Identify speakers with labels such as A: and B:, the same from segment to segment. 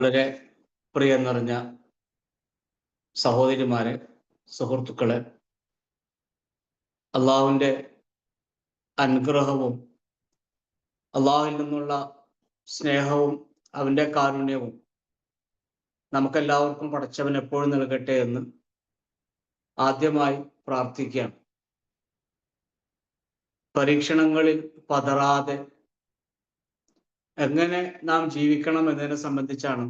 A: വളരെ പ്രിയം നിറഞ്ഞ സഹോദരിമാരെ, സുഹൃത്തുക്കളെ, അള്ളാഹുവിൻ്റെ അനുഗ്രഹവും അള്ളാഹുവിൽ നിന്നുള്ള സ്നേഹവും അവൻ്റെ കാരുണ്യവും നമുക്കെല്ലാവർക്കും പടച്ചവൻ എപ്പോഴും നൽകട്ടെ എന്ന് ആദ്യമായി പ്രാർത്ഥിക്കുകയാണ്. പരീക്ഷണങ്ങളിൽ പതറാതെ എങ്ങനെ നാം ജീവിക്കണം എന്നതിനെ സംബന്ധിച്ചാണ്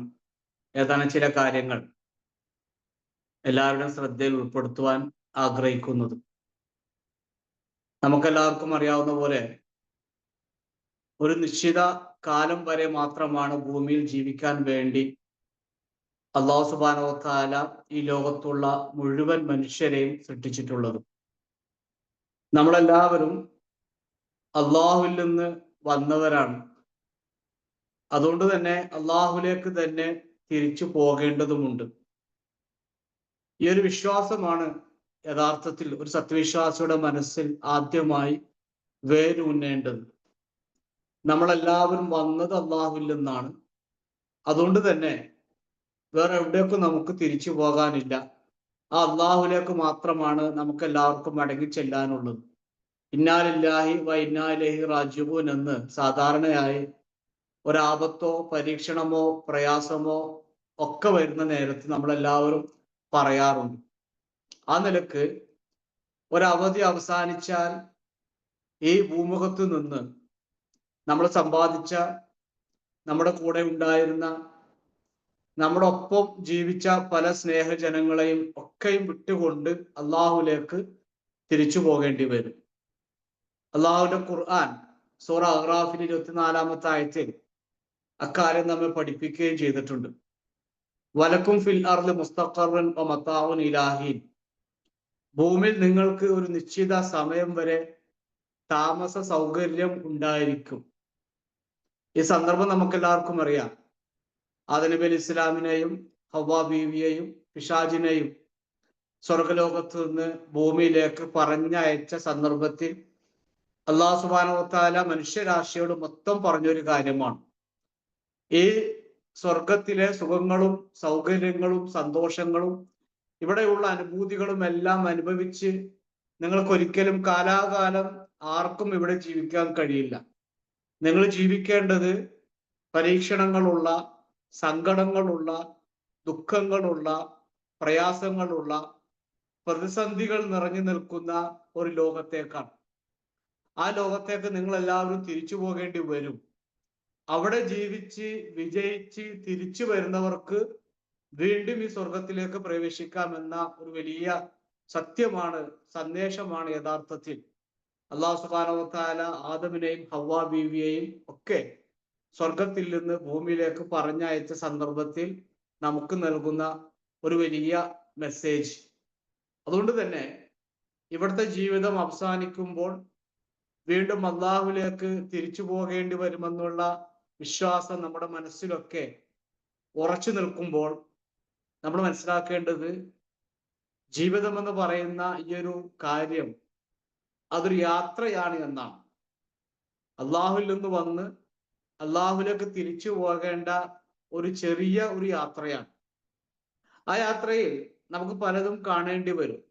A: ഏതാനും ചില കാര്യങ്ങൾ എല്ലാവരുടെയും ശ്രദ്ധയിൽ ഉൾപ്പെടുത്തുവാൻ ആഗ്രഹിക്കുന്നത്. നമുക്കെല്ലാവർക്കും അറിയാവുന്ന പോലെ ഒരു നിശ്ചിത കാലം വരെ മാത്രമാണ് ഭൂമിയിൽ ജീവിക്കാൻ വേണ്ടി അല്ലാഹു സുബ്ഹാനഹു വ തആല ഈ ലോകത്തുള്ള മുഴുവൻ മനുഷ്യരെയും സൃഷ്ടിച്ചിട്ടുള്ളത്. നമ്മളെല്ലാവരും അള്ളാഹുവിൽ നിന്ന് വന്നവരാണ്. അതുകൊണ്ട് തന്നെ അള്ളാഹുലേക്ക് തന്നെ തിരിച്ചു പോകേണ്ടതുമുണ്ട്. ഈ ഒരു വിശ്വാസമാണ് യഥാർത്ഥത്തിൽ ഒരു സത്യവിശ്വാസിയുടെ മനസ്സിൽ ആദ്യമായി വേരൂന്നേണ്ടത്. നമ്മളെല്ലാവരും വന്നത് അള്ളാഹുവിൽ നിന്നാണ്. അതുകൊണ്ട് തന്നെ വേറെ എവിടേക്കും നമുക്ക് തിരിച്ചു പോകാനില്ല. ആ അള്ളാഹുലേക്ക് മാത്രമാണ് നമുക്ക് എല്ലാവർക്കും മടങ്ങി ചെല്ലാനുള്ളത്. ഇന്നാ ലില്ലാഹി വ ഇന്നാ ഇലൈഹി റാജിഊൻ എന്ന് സാധാരണയായി ഒരാപത്തോ പരീക്ഷണമോ പ്രയാസമോ ഒക്കെ വരുന്ന നേരത്ത് നമ്മളെല്ലാവരും പറയാറുണ്ട്. ആ നിലക്ക് ഒരവധി അവസാനിച്ചാൽ ഈ ഭൂമുഖത്ത് നിന്ന് നമ്മൾ സമ്പാദിച്ച, നമ്മുടെ കൂടെ ഉണ്ടായിരുന്ന, നമ്മുടെ ഒപ്പം ജീവിച്ച പല സ്നേഹജനങ്ങളെയും ഒക്കെയും വിട്ടുകൊണ്ട് അള്ളാഹുലേക്ക് തിരിച്ചു പോകേണ്ടി വരും. അള്ളാഹുവിന്റെ ഖുർആൻ സൂറ അഹ്റാഫിൽ 24-ാമത്തെ ആയത്തിൽ അക്കാര്യം നമ്മെ പഠിപ്പിക്കുകയും ചെയ്തിട്ടുണ്ട്. വലക്കും ഫിൽ അർളി മുസ്തഖറുൻ വ മതാഉൻ ഇലാഹീൻ. ഭൂമിയിൽ നിങ്ങൾക്ക് ഒരു നിശ്ചിത സമയം വരെ താമസ സൗകര്യം ഉണ്ടായിരിക്കും. ഈ സന്ദർഭം നമുക്ക് എല്ലാവർക്കും അറിയാം. ആദം നബി അലൈഹി ഇസ്ലാമിനെയും ഹവ്വാ ബീവിയെയും പിശാചിനെയും സ്വർഗലോകത്ത് നിന്ന് ഭൂമിയിലേക്ക് പറഞ്ഞയച്ച സന്ദർഭത്തിൽ അല്ലാഹു സുബ്ഹാനഹു വ തആല മനുഷ്യരാശിയോട് മൊത്തം പറഞ്ഞൊരു കാര്യമാണ്, ഈ സ്വർഗത്തിലെ സുഖങ്ങളും സൗകര്യങ്ങളും സന്തോഷങ്ങളും ഇവിടെയുള്ള അനുഭൂതികളും എല്ലാം അനുഭവിച്ച് നിങ്ങൾക്കൊരിക്കലും കാലാകാലം ആർക്കും ഇവിടെ ജീവിക്കാൻ കഴിയില്ല. നിങ്ങൾ ജീവിക്കേണ്ടത് പരീക്ഷണങ്ങളുള്ള, സങ്കടങ്ങളുള്ള, ദുഃഖങ്ങളുള്ള, പ്രയാസങ്ങളുള്ള, പ്രതിസന്ധികൾ നിറഞ്ഞു നിൽക്കുന്ന ഒരു ലോകത്തേക്കാണ്. ആ ലോകത്തേക്ക് നിങ്ങൾ എല്ലാവരും തിരിച്ചു പോകേണ്ടി വരും. അവിടെ ജീവിച്ച് വിജയിച്ച് തിരിച്ചു വരുന്നവർക്ക് വീണ്ടും ഈ സ്വർഗത്തിലേക്ക് പ്രവേശിക്കാമെന്ന ഒരു വലിയ സത്യമാണ്, സന്ദേശമാണ് യഥാർത്ഥത്തിൽ അല്ലാഹു സുബ്ഹാനഹു വ തആല ആദമിനെയും ഹവ്വാ ബീവിയെയും ഒക്കെ സ്വർഗത്തിൽ നിന്ന് ഭൂമിയിലേക്ക് പറഞ്ഞയച്ച സന്ദർഭത്തിൽ നമുക്ക് നൽകുന്ന ഒരു വലിയ മെസ്സേജ്. അതുകൊണ്ട് തന്നെ ഇവിടുത്തെ ജീവിതം അവസാനിക്കുമ്പോൾ വീണ്ടും അള്ളാഹുവിലേക്ക് തിരിച്ചു പോകേണ്ടി വരുമെന്നുള്ള വിശ്വാസം നമ്മുടെ മനസ്സിലൊക്കെ ഉറച്ചു നിൽക്കുമ്പോൾ നമ്മൾ മനസ്സിലാക്കേണ്ടത് ജീവിതം എന്ന് പറയുന്ന ഈ ഒരു കാര്യം അതൊരു യാത്രയാണ് എന്നാണ്. അള്ളാഹുവിൽ നിന്ന് വന്ന് അള്ളാഹുവിലേക്ക് തിരിച്ചു പോകേണ്ട ഒരു ചെറിയ ഒരു യാത്രയാണ്. ആ യാത്രയിൽ നമുക്ക് പലതും കാണേണ്ടി വരും.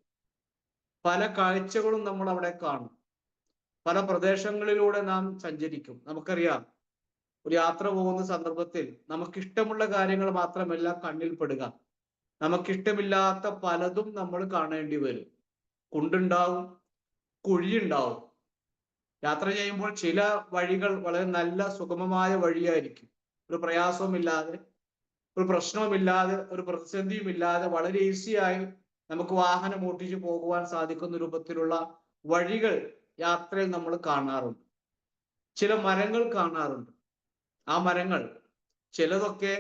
A: പല കാഴ്ചകളും നമ്മൾ അവിടെ കാണും. പല പ്രദേശങ്ങളിലൂടെ നാം സഞ്ചരിക്കും. നമുക്കറിയാം, ഒരു യാത്ര പോകുന്ന സന്ദർഭത്തിൽ നമുക്കിഷ്ടമുള്ള കാര്യങ്ങൾ മാത്രമല്ല കണ്ണിൽ പെടുക, നമുക്കിഷ്ടമില്ലാത്ത പലതും നമ്മൾ കാണേണ്ടി വരും. കുണ്ടുണ്ടാവും, കുഴിയുണ്ടാവും. യാത്ര ചെയ്യുമ്പോൾ ചില വഴികൾ വളരെ നല്ല സുഗമമായ വഴിയായിരിക്കും. ഒരു പ്രയാസവുമില്ലാതെ, ഒരു പ്രശ്നവുമില്ലാതെ, ഒരു പ്രതിസന്ധിയുമില്ലാതെ വളരെ ഈസിയായി നമുക്ക് വാഹനം ഓട്ടിച്ചു പോകുവാൻ സാധിക്കുന്ന രൂപത്തിലുള്ള വഴികൾ യാത്രയിൽ നമ്മൾ കാണാറുണ്ട്. ചില മരങ്ങൾ കാണാറുണ്ട്. ആ മരങ്ങൾ ചിലതൊക്കെ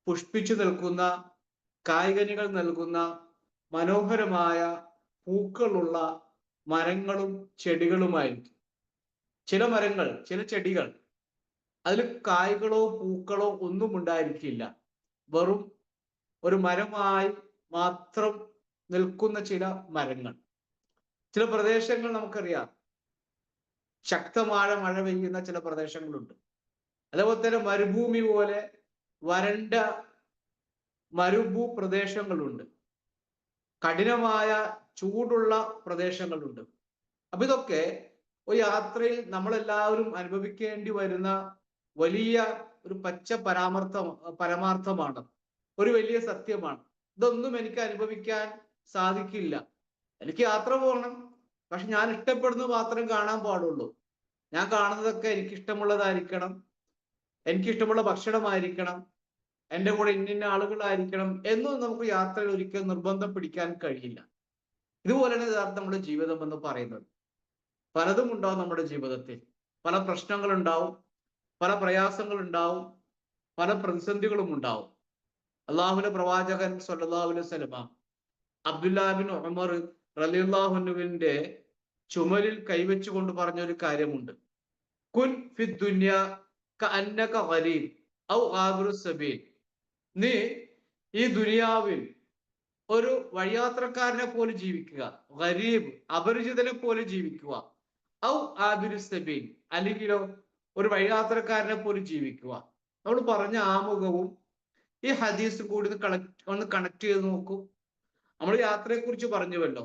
A: പുഷ്പിച്ചു നിൽക്കുന്ന, കായ്കനികൾ നൽകുന്ന മനോഹരമായ പൂക്കളുള്ള മരങ്ങളും ചെടികളുമായിരിക്കും. ചില മരങ്ങൾ, ചില ചെടികൾ അതിൽ കായ്കളോ പൂക്കളോ ഒന്നും ഉണ്ടായിരിക്കില്ല. വെറും ഒരു മരമായി മാത്രം നിൽക്കുന്ന ചില മരങ്ങൾ. ചില പ്രദേശങ്ങൾ നമുക്കറിയാം, ശക്തമായ മഴ പെയ്യുന്ന ചില പ്രദേശങ്ങളുണ്ട്. അതേപോലെ തന്നെ മരുഭൂമി പോലെ വരണ്ട മരുഭൂ പ്രദേശങ്ങളുണ്ട്, കഠിനമായ ചൂടുള്ള പ്രദേശങ്ങളുണ്ട്. അപ്പൊ ഇതൊക്കെ ഒരു യാത്രയിൽ നമ്മളെല്ലാവരും അനുഭവിക്കേണ്ടി വരുന്ന വലിയ ഒരു പച്ച പരമാർത്ഥമാണ്, ഒരു വലിയ സത്യമാണ്. ഇതൊന്നും എനിക്ക് അനുഭവിക്കാൻ സാധിക്കില്ല. എനിക്ക് യാത്ര പോകണം, പക്ഷെ ഞാൻ ഇഷ്ടപ്പെടുന്നത് മാത്രം കാണാൻ പാടുള്ളൂ. ഞാൻ കാണുന്നതൊക്കെ എനിക്കിഷ്ടമുള്ളതായിരിക്കണം, എനിക്കിഷ്ടമുള്ള ഭക്ഷണമായിരിക്കണം, എൻ്റെ കൂടെ ഇന്ന ആളുകളായിരിക്കണം എന്നും നമുക്ക് യാത്രയിൽ ഒരിക്കലും നിർബന്ധം പിടിക്കാൻ കഴിയില്ല. ഇതുപോലെയാണ് യഥാർത്ഥം നമ്മുടെ ജീവിതം എന്ന് പറയുന്നത്. പലതും ഉണ്ടാവും നമ്മുടെ ജീവിതത്തിൽ, പല പ്രശ്നങ്ങളുണ്ടാവും, പല പ്രയാസങ്ങളുണ്ടാവും, പല പ്രതിസന്ധികളും ഉണ്ടാവും. അള്ളാഹുവിന്റെ പ്രവാചകൻ സ്വല്ലല്ലാഹു അലൈഹി വസല്ലമ അബ്ദുല്ലാഹ് ബിൻ ഉമർ റളിയല്ലാഹു അൻഹുവിന്റെ ചുമലിൽ കൈവച്ചുകൊണ്ട് പറഞ്ഞൊരു കാര്യമുണ്ട്. കുൻ ഫി ദുനിയ കഅന്നക ഗരീബ് ഔ ആബിറു സബീൽ. നീ ഈ ദുനിയാവിൽ ഒരു വഴിയാത്രക്കാരനെ പോലെ ജീവിക്കുക, ഗരീബ് അപരിചിതനെ പോലെ ജീവിക്കുക, ഔ ആബിറു സബീൽ അല്ലെങ്കിലോ ഒരു വഴിയാത്രക്കാരനെ പോലെ ജീവിക്കുക. നമ്മൾ പറഞ്ഞ ആമുഖവും ഈ ഹദീസും കൂടി ഒന്ന് കണക്ട് ചെയ്ത് നോക്കൂ. നമ്മൾ യാത്രയെ കുറിച്ച് പറഞ്ഞുവല്ലോ,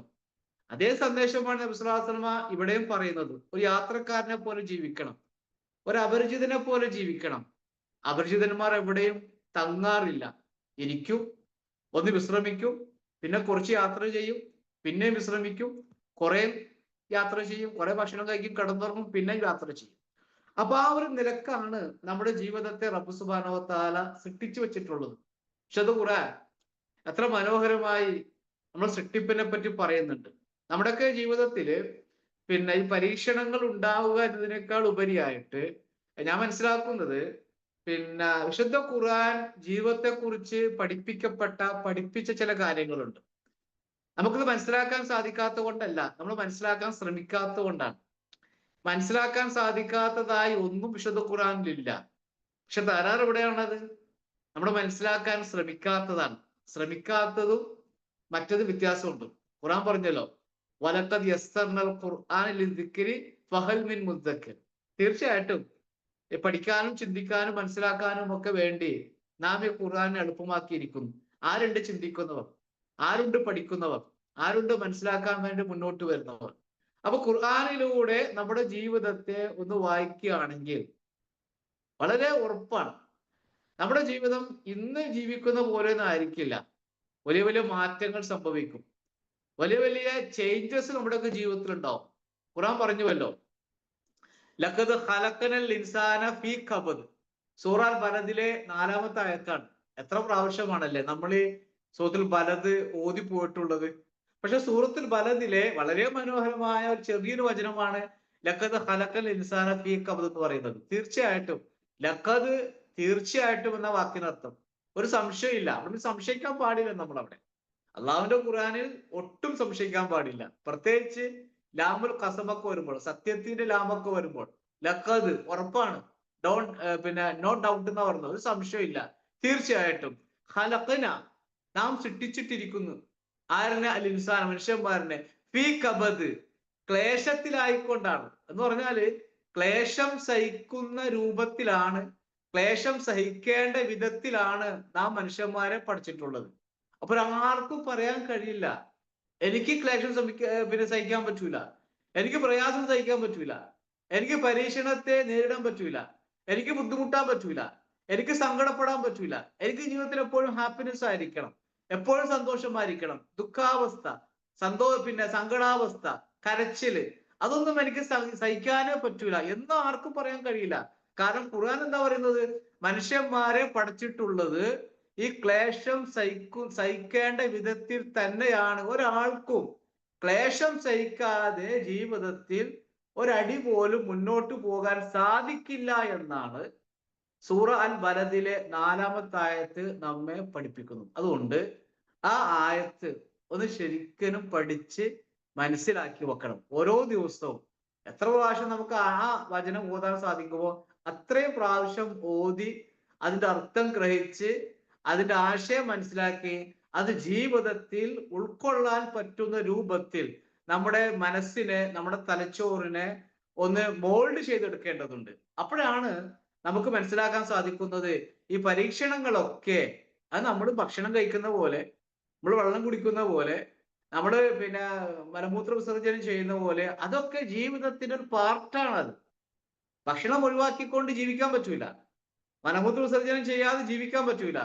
A: അതേ സന്ദേശമാണ് നബി സ്വല്ലല്ലാഹു അലൈഹി വസല്ലമ ഇവിടെയും പറയുന്നത്. ഒരു യാത്രക്കാരനെ പോലെ ജീവിക്കണം, ഒരു അപരിചിതനെ പോലെ ജീവിക്കണം. അപരിചിതന്മാർ എവിടെയും തങ്ങാറില്ല. ഇരിക്കും, ഒന്ന് വിശ്രമിക്കും, പിന്നെ കുറച്ച് യാത്ര ചെയ്യും, പിന്നെയും വിശ്രമിക്കും, കുറെ യാത്ര ചെയ്യും, കുറെ ഭക്ഷണം കഴിക്കും, കിടന്നുറങ്ങും, പിന്നെ യാത്ര ചെയ്യും. അപ്പൊ ആ ഒരു നിലക്കാണ് നമ്മുടെ ജീവിതത്തെ റബ്ബ് സുബ്ഹാനഹു വ തആല സൃഷ്ടിച്ചു വെച്ചിട്ടുള്ളത്. വിശുദ്ധ ഖുർആൻ എത്ര മനോഹരമായി നമ്മൾ സൃഷ്ടിപ്പിനെ പറ്റി പറയുന്നുണ്ട്. നമ്മുടെയൊക്കെ ജീവിതത്തില് പിന്നെ ഈ പരീക്ഷണങ്ങൾ ഉണ്ടാവുക എന്നതിനേക്കാൾ ഉപരിയായിട്ട് ഞാൻ മനസ്സിലാക്കുന്നത്, പിന്നെ വിശുദ്ധ ഖുർആൻ ജീവിതത്തെ കുറിച്ച് പഠിപ്പിച്ച ചില കാര്യങ്ങളുണ്ട്. നമുക്കത് മനസ്സിലാക്കാൻ സാധിക്കാത്തത് കൊണ്ടല്ല, നമ്മൾ മനസ്സിലാക്കാൻ ശ്രമിക്കാത്തത് കൊണ്ടാണ്. മനസ്സിലാക്കാൻ സാധിക്കാത്തതായി ഒന്നും വിശുദ്ധ ഖുർആനിലില്ല. പക്ഷെ ധാരാളം എവിടെയാണത്? നമ്മൾ മനസ്സിലാക്കാൻ ശ്രമിക്കാത്തതാണ്. ശ്രമിക്കാത്തതും മറ്റത് വ്യത്യാസമുണ്ട്. ഖുർആൻ പറഞ്ഞല്ലോ, വലഖദ് യസ്സർനൽ ഖുർആന ലിദ്ദിക്രി ഫഹൽ മിൻ മുദ്ദക്കിർ. തീർച്ചയായിട്ടും പഠിക്കാനും ചിന്തിക്കാനും മനസ്സിലാക്കാനും ഒക്കെ വേണ്ടി നാം ഈ ഖുർആനെ എളുപ്പമാക്കിയിരിക്കുന്നു. ആരുണ്ട് ചിന്തിക്കുന്നവർ, ആരുണ്ട് പഠിക്കുന്നവർ, ആരുണ്ട് മനസ്സിലാക്കാൻ വേണ്ടി മുന്നോട്ട് വരുന്നവർ. അപ്പൊ ഖുർആനിലൂടെ നമ്മുടെ ജീവിതത്തെ ഒന്ന് വായിക്കുകയാണെങ്കിൽ വളരെ ഉറപ്പാണ്, നമ്മുടെ ജീവിതം ഇന്ന് ജീവിക്കുന്ന പോലെ ഒന്നും ആയിരിക്കില്ല. വലിയ വലിയ മാറ്റങ്ങൾ സംഭവിക്കും, വലിയ വലിയ ചേഞ്ചസ് നമ്മുടെയൊക്കെ ജീവിതത്തിൽ ഉണ്ടാവും. ഖുർആൻ പറഞ്ഞുവല്ലോ, ലഖദ് ഖലഖനൽ ഇൻസാന ഫീ കബദ്. സൂറ അൽ ബലദിലെ 4-ാമത്തെ ആയത്താണ്. എത്ര പ്രാവശ്യമാണല്ലേ നമ്മൾ ഈ സൂറത്തുൽ ബലദ് ഓതി പോയിട്ടുള്ളത്. പക്ഷെ സൂറത്തുൽ ബലദിലെ വളരെ മനോഹരമായ ഒരു ചെറിയൊരു വചനമാണ് ലഖദ് ഖലഖൽ ഇൻസാന ഫീ കബദ് എന്ന് പറയുന്നത്. തീർച്ചയായിട്ടും, ലഖദ് തീർച്ചയായിട്ടും എന്ന വാക്കിനർത്ഥം ഒരു സംശയമില്ല. അവിടെ സംശയിക്കാൻ പാടില്ല. നമ്മൾ അവിടെ അള്ളാഹുവിന്റെ ഖുർആനിൽ ഒട്ടും സംശയിക്കാൻ പാടില്ല. പ്രത്യേകിച്ച് ലാമുൽ ഖസമൊക്കെ വരുമ്പോൾ, സത്യത്തിന്റെ ലാമൊക്കെ വരുമ്പോൾ ലഖദ് ഉറപ്പാണ്, നോ ഡൗട്ട് എന്ന് പറയുന്നത്, ഒരു സംശയമില്ല. തീർച്ചയായിട്ടും ഖലഖന നാം സൃഷ്ടിച്ചിട്ടിരിക്കുന്നു. ആരനെ? അൽ ഇൻസാൻ മനുഷ്യന്മാരനെ ഫീ കബദ് ക്ലേശത്തിലായിക്കൊണ്ടാണ്. എന്ന് പറഞ്ഞാല് ക്ലേശം സഹിക്കുന്ന രൂപത്തിലാണ്, ക്ലേശം സഹിക്കേണ്ട വിധത്തിലാണ് നാം മനുഷ്യന്മാരെ പഠിച്ചിട്ടുള്ളത്. അപ്പൊ ആർക്കും പറയാൻ കഴിയില്ല എനിക്ക് ക്ലേശം സഹിക്കാൻ പറ്റൂല, എനിക്ക് പ്രയാസം സഹിക്കാൻ പറ്റൂല, എനിക്ക് പരീക്ഷണത്തെ നേരിടാൻ പറ്റൂല, എനിക്ക് ബുദ്ധിമുട്ടാൻ പറ്റൂല, എനിക്ക് സങ്കടപ്പെടാൻ പറ്റൂല. എനിക്ക് ജീവിതത്തിൽ എപ്പോഴും ഹാപ്പിനെസ് ആയിരിക്കണം, എപ്പോഴും സന്തോഷമായിരിക്കണം. ദുഃഖാവസ്ഥ, സങ്കടാവസ്ഥ, കരച്ചില്, അതൊന്നും എനിക്ക് സഹിക്കാനേ പറ്റൂല എന്ന് ആർക്കും പറയാൻ കഴിയില്ല. കാരണം ഖുർആൻ എന്താ പറയുന്നത്? മനുഷ്യന്മാരെ പഠിച്ചിട്ടുള്ളത് ഈ ക്ലേശം സഹിക്കേണ്ട വിധത്തിൽ തന്നെയാണ്. ഒരാൾക്കും ക്ലേശം സഹിക്കാതെ ജീവിതത്തിൽ ഒരടി പോലും മുന്നോട്ട് പോകാൻ സാധിക്കില്ല എന്നാണ് സൂറ അൽ ബലദിലെ 4-ാമത്തെ ആയത്ത് നമ്മെ പഠിപ്പിക്കുന്നു. അതുകൊണ്ട് ആ ആയത്ത് ഒന്ന് ശരിക്കും പഠിച്ച് മനസ്സിലാക്കി വെക്കണം. ഓരോ ദിവസവും എത്ര പ്രാവശ്യം നമുക്ക് ആ വചനം ഓതാൻ സാധിക്കുമോ അത്രയും പ്രാവശ്യം ഓതി അതിന്റെ അർത്ഥം ഗ്രഹിച്ച് അതിന്റെ ആശയം മനസ്സിലാക്കി അത് ജീവിതത്തിൽ ഉൾക്കൊള്ളാൻ പറ്റുന്ന രൂപത്തിൽ നമ്മുടെ മനസ്സിനെ, നമ്മുടെ തലച്ചോറിനെ ഒന്ന് മോൾഡ് ചെയ്തെടുക്കേണ്ടതുണ്ട്. അപ്പോഴാണ് നമുക്ക് മനസ്സിലാക്കാൻ സാധിക്കുന്നത് ഈ പരീക്ഷണങ്ങളൊക്കെ അത് നമ്മൾ ഭക്ഷണം കഴിക്കുന്ന പോലെ, നമ്മൾ വെള്ളം കുടിക്കുന്ന പോലെ, നമ്മൾ പിന്നെ മലമൂത്ര വിസർജനം ചെയ്യുന്ന പോലെ, അതൊക്കെ ജീവിതത്തിന്റെ ഒരു പാർട്ടാണ്. അത് ഭക്ഷണം ഒഴിവാക്കിക്കൊണ്ട് ജീവിക്കാൻ പറ്റൂല, മലമൂത്ര വിസർജനം ചെയ്യാതെ ജീവിക്കാൻ പറ്റൂല,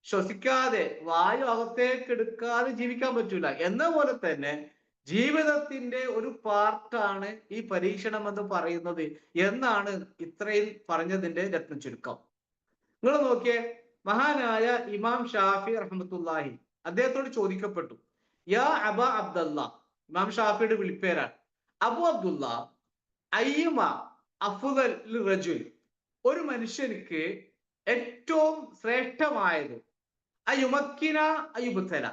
A: ശ്വസിക്കാതെ വായു അകത്തേക്ക് എടുക്കാതെ ജീവിക്കാൻ പറ്റൂല. എന്ന പോലെ തന്നെ ജീവിതത്തിന്റെ ഒരു പാർട്ടാണ് ഈ പരീക്ഷണം എന്ന് പറയുന്നത് എന്നാണ് ഇത്രയും പറഞ്ഞതിന്റെ രത്ന ചുരുക്കം. നിങ്ങൾ നോക്കിയേ, മഹാനായ ഇമാം ഷാഫി റഹ്മത്തുള്ളാഹി അദ്ദേഹത്തോട് ചോദിക്കപ്പെട്ടു, യാ അബ അബ്ദുല്ല, ഇമാം ഷാഫിയുടെ വിളിപ്പേരാണ് അബു അബ്ദുല്ല, അയ്യുമ അഫ്ദൽ റജുൽ, ഒരു മനുഷ്യനിക്ക് ഏറ്റവും ശ്രേഷ്ഠമായത് അയുമക്കിന അയുബുത്തല,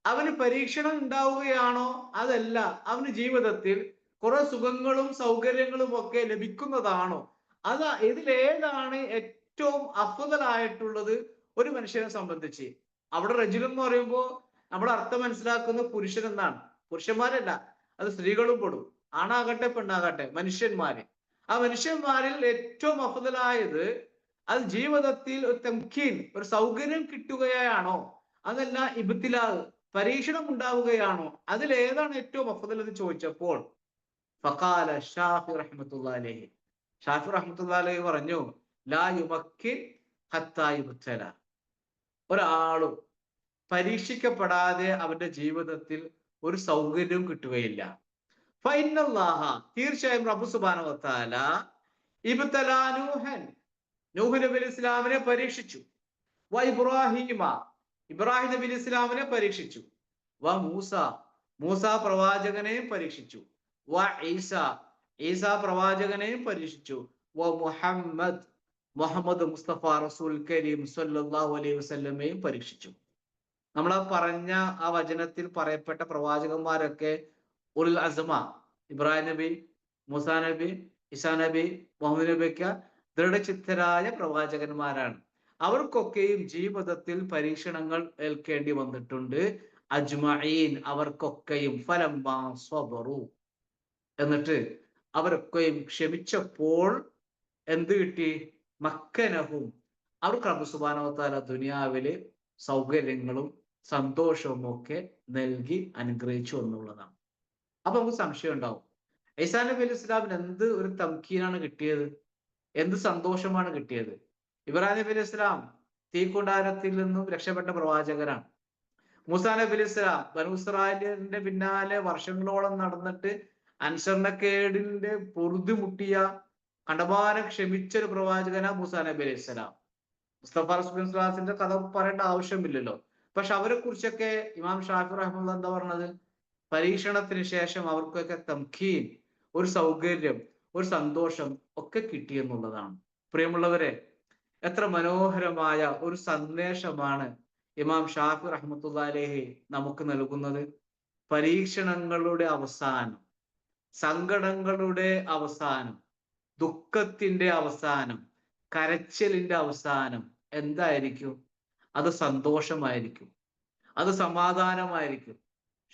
A: അവന് പരീക്ഷണം ഉണ്ടാവുകയാണോ അതല്ല അവന് ജീവിതത്തിൽ കുറെ സുഖങ്ങളും സൗകര്യങ്ങളും ഒക്കെ ലഭിക്കുന്നതാണോ, ഇതിലേതാണ് ഏറ്റവും അഫ്ദലായിട്ടുള്ളത് ഒരു മനുഷ്യനെ സംബന്ധിച്ച്? അവിടെ റജുൽ എന്ന് പറയുമ്പോൾ നമ്മൾ അർത്ഥം മനസ്സിലാക്കുന്ന പുരുഷൻ എന്നാണ്. പുരുഷന്മാരല്ല, അത് സ്ത്രീകളും പെടും, ആണാകട്ടെ പെണ്ണാകട്ടെ, മനുഷ്യന്മാര്. ആ മനുഷ്യന്മാരിൽ ഏറ്റവും അഫ്ദലായത് അത് ജീവിതത്തിൽ ഒരു തംകീൻ, ഒരു സൗകര്യം കിട്ടുകയാണോ അതല്ല ഇബ്തിലാ, പരീക്ഷണം ഉണ്ടാവുകയാണോ, അതിലേതാണ് ഏറ്റവും അഫ്ദൽ എന്ന് ചോദിച്ചപ്പോൾ ഫഖാല ഷാഫി റഹ്മത്തുള്ളാഹി അലൈഹി, ഷാഫി റഹ്മത്തുള്ളാഹി അലൈഹി പറഞ്ഞു, ലാ യുമക്കിൻ ഹത്താ യുബ്തല, ഒരാളും പരീക്ഷിക്കപ്പെടാതെ അവന്റെ ജീവിതത്തിൽ ഒരു സൗകര്യവും കിട്ടുകയില്ല. ഫഇന്നല്ലാഹ, തീർച്ചയായും റബ്ബ് സുബ്ഹാനഹു വ തആല ഇബ്തലാ നൂഹൻ, നൂഹ് നബി അലൈഹി ഇസ്ലാമിനെ പരീക്ഷിച്ചു. വ ഇബ്രാഹിമ, ഇബ്രാഹിം നബി അലൈഹി ഇസ്ലാമിനെ പരീക്ഷിച്ചു. വ മൂസ, മൂസ പ്രവാചകനെയും പരീക്ഷിച്ചു. വ ഈസ, ഈസ പ്രവാചകനെയും പരീക്ഷിച്ചു. വ മുഹമ്മദ്, മുഹമ്മദ് മുസ്തഫ റസൂൽ കരീം സല്ലല്ലാഹു അലൈഹി വസല്ലമയും പരീക്ഷിച്ചു. നമ്മൾ പറഞ്ഞ ആ വചനത്തിൽ പറയപ്പെട്ട പ്രവാചകന്മാരൊക്കെ ഉലുൽ അസ്മ, ഇബ്രാഹിം നബി, മൂസാ നബി, ഈസാ നബി, മുഹമ്മദ് നബിയൊക്കെ ദൃഢചിത്തരായ പ്രവാചകന്മാരാണ്. അവർക്കൊക്കെയും ജീവിതത്തിൽ പരീക്ഷണങ്ങൾ ഏൽക്കേണ്ടി വന്നിട്ടുണ്ട്. അജ്മഈൻ, അവർക്കൊക്കെയും. ഫലമ്മാ സ്വബറു, എന്നിട്ട് അവരൊക്കെയും ക്ഷമിച്ചപ്പോൾ എന്ത് കിട്ടി? മക്കനഹും, അവർക്ക് റബ്ബ് സുബ്ഹാനഹു വ തആല ദുനിയാവില് സൗകര്യങ്ങളും സന്തോഷവും ഒക്കെ നൽകി അനുഗ്രഹിച്ചു എന്നുള്ളതാണ്. അപ്പൊ നമുക്ക് സംശയം ഉണ്ടാവും, ഈസാ നബി അലൈഹി ഇസ്ലാമിന് എന്ത് ഒരു തംക്കീനാണ് കിട്ടിയത്, എന്ത് സന്തോഷമാണ് കിട്ടിയത്? ഇബ്രാഹിം നബി അലൈഹി ഇസ്ലാം തീക്കുണ്ടാരത്തിൽ നിന്നും രക്ഷപ്പെട്ട പ്രവാചകനാണ്. മൂസാ നബി അലൈഹി ഇസ്ലാം ബനൂ ഇസ്രായേലിന്റെ പിന്നാലെ വർഷങ്ങളോളം നടന്നിട്ട് അനുസരണക്കേടിന്റെ പൊറുതി മുട്ടിയ, കണ്ടമാനം ക്ഷമിച്ച ഒരു പ്രവാചകനാ മൂസാ നബി അലൈഹി ഇസ്ലാം. മുസ്തഫ റസൂലുള്ളാഹിന്റെ കഥ പറയേണ്ട ആവശ്യമില്ലല്ലോ. പക്ഷെ അവരെ കുറിച്ചൊക്കെ ഇമാം ഷാഫി റഹ്മത്തുള്ളാഹി എന്താ പറഞ്ഞത്? പരീക്ഷണത്തിന് ശേഷം അവർക്കൊക്കെ തംകീൻ, ഒരു സൗകര്യം, ഒരു സന്തോഷം ഒക്കെ കിട്ടിയെന്നുള്ളതാണ്. പ്രിയമുള്ളവരെ, എത്ര മനോഹരമായ ഒരു സന്ദേശമാണ് ഇമാം ഷാഫി റഹ്മത്തുള്ളാഹി അലൈഹി നമുക്ക് നൽകുന്നത്. പരീക്ഷണങ്ങളുടെ അവസാനം, സങ്കടങ്ങളുടെ അവസാനം, ദുഃഖത്തിന്റെ അവസാനം, കരച്ചിലിന്റെ അവസാനം എന്തായിരിക്കും? അത് സന്തോഷമായിരിക്കും, അത് സമാധാനമായിരിക്കും,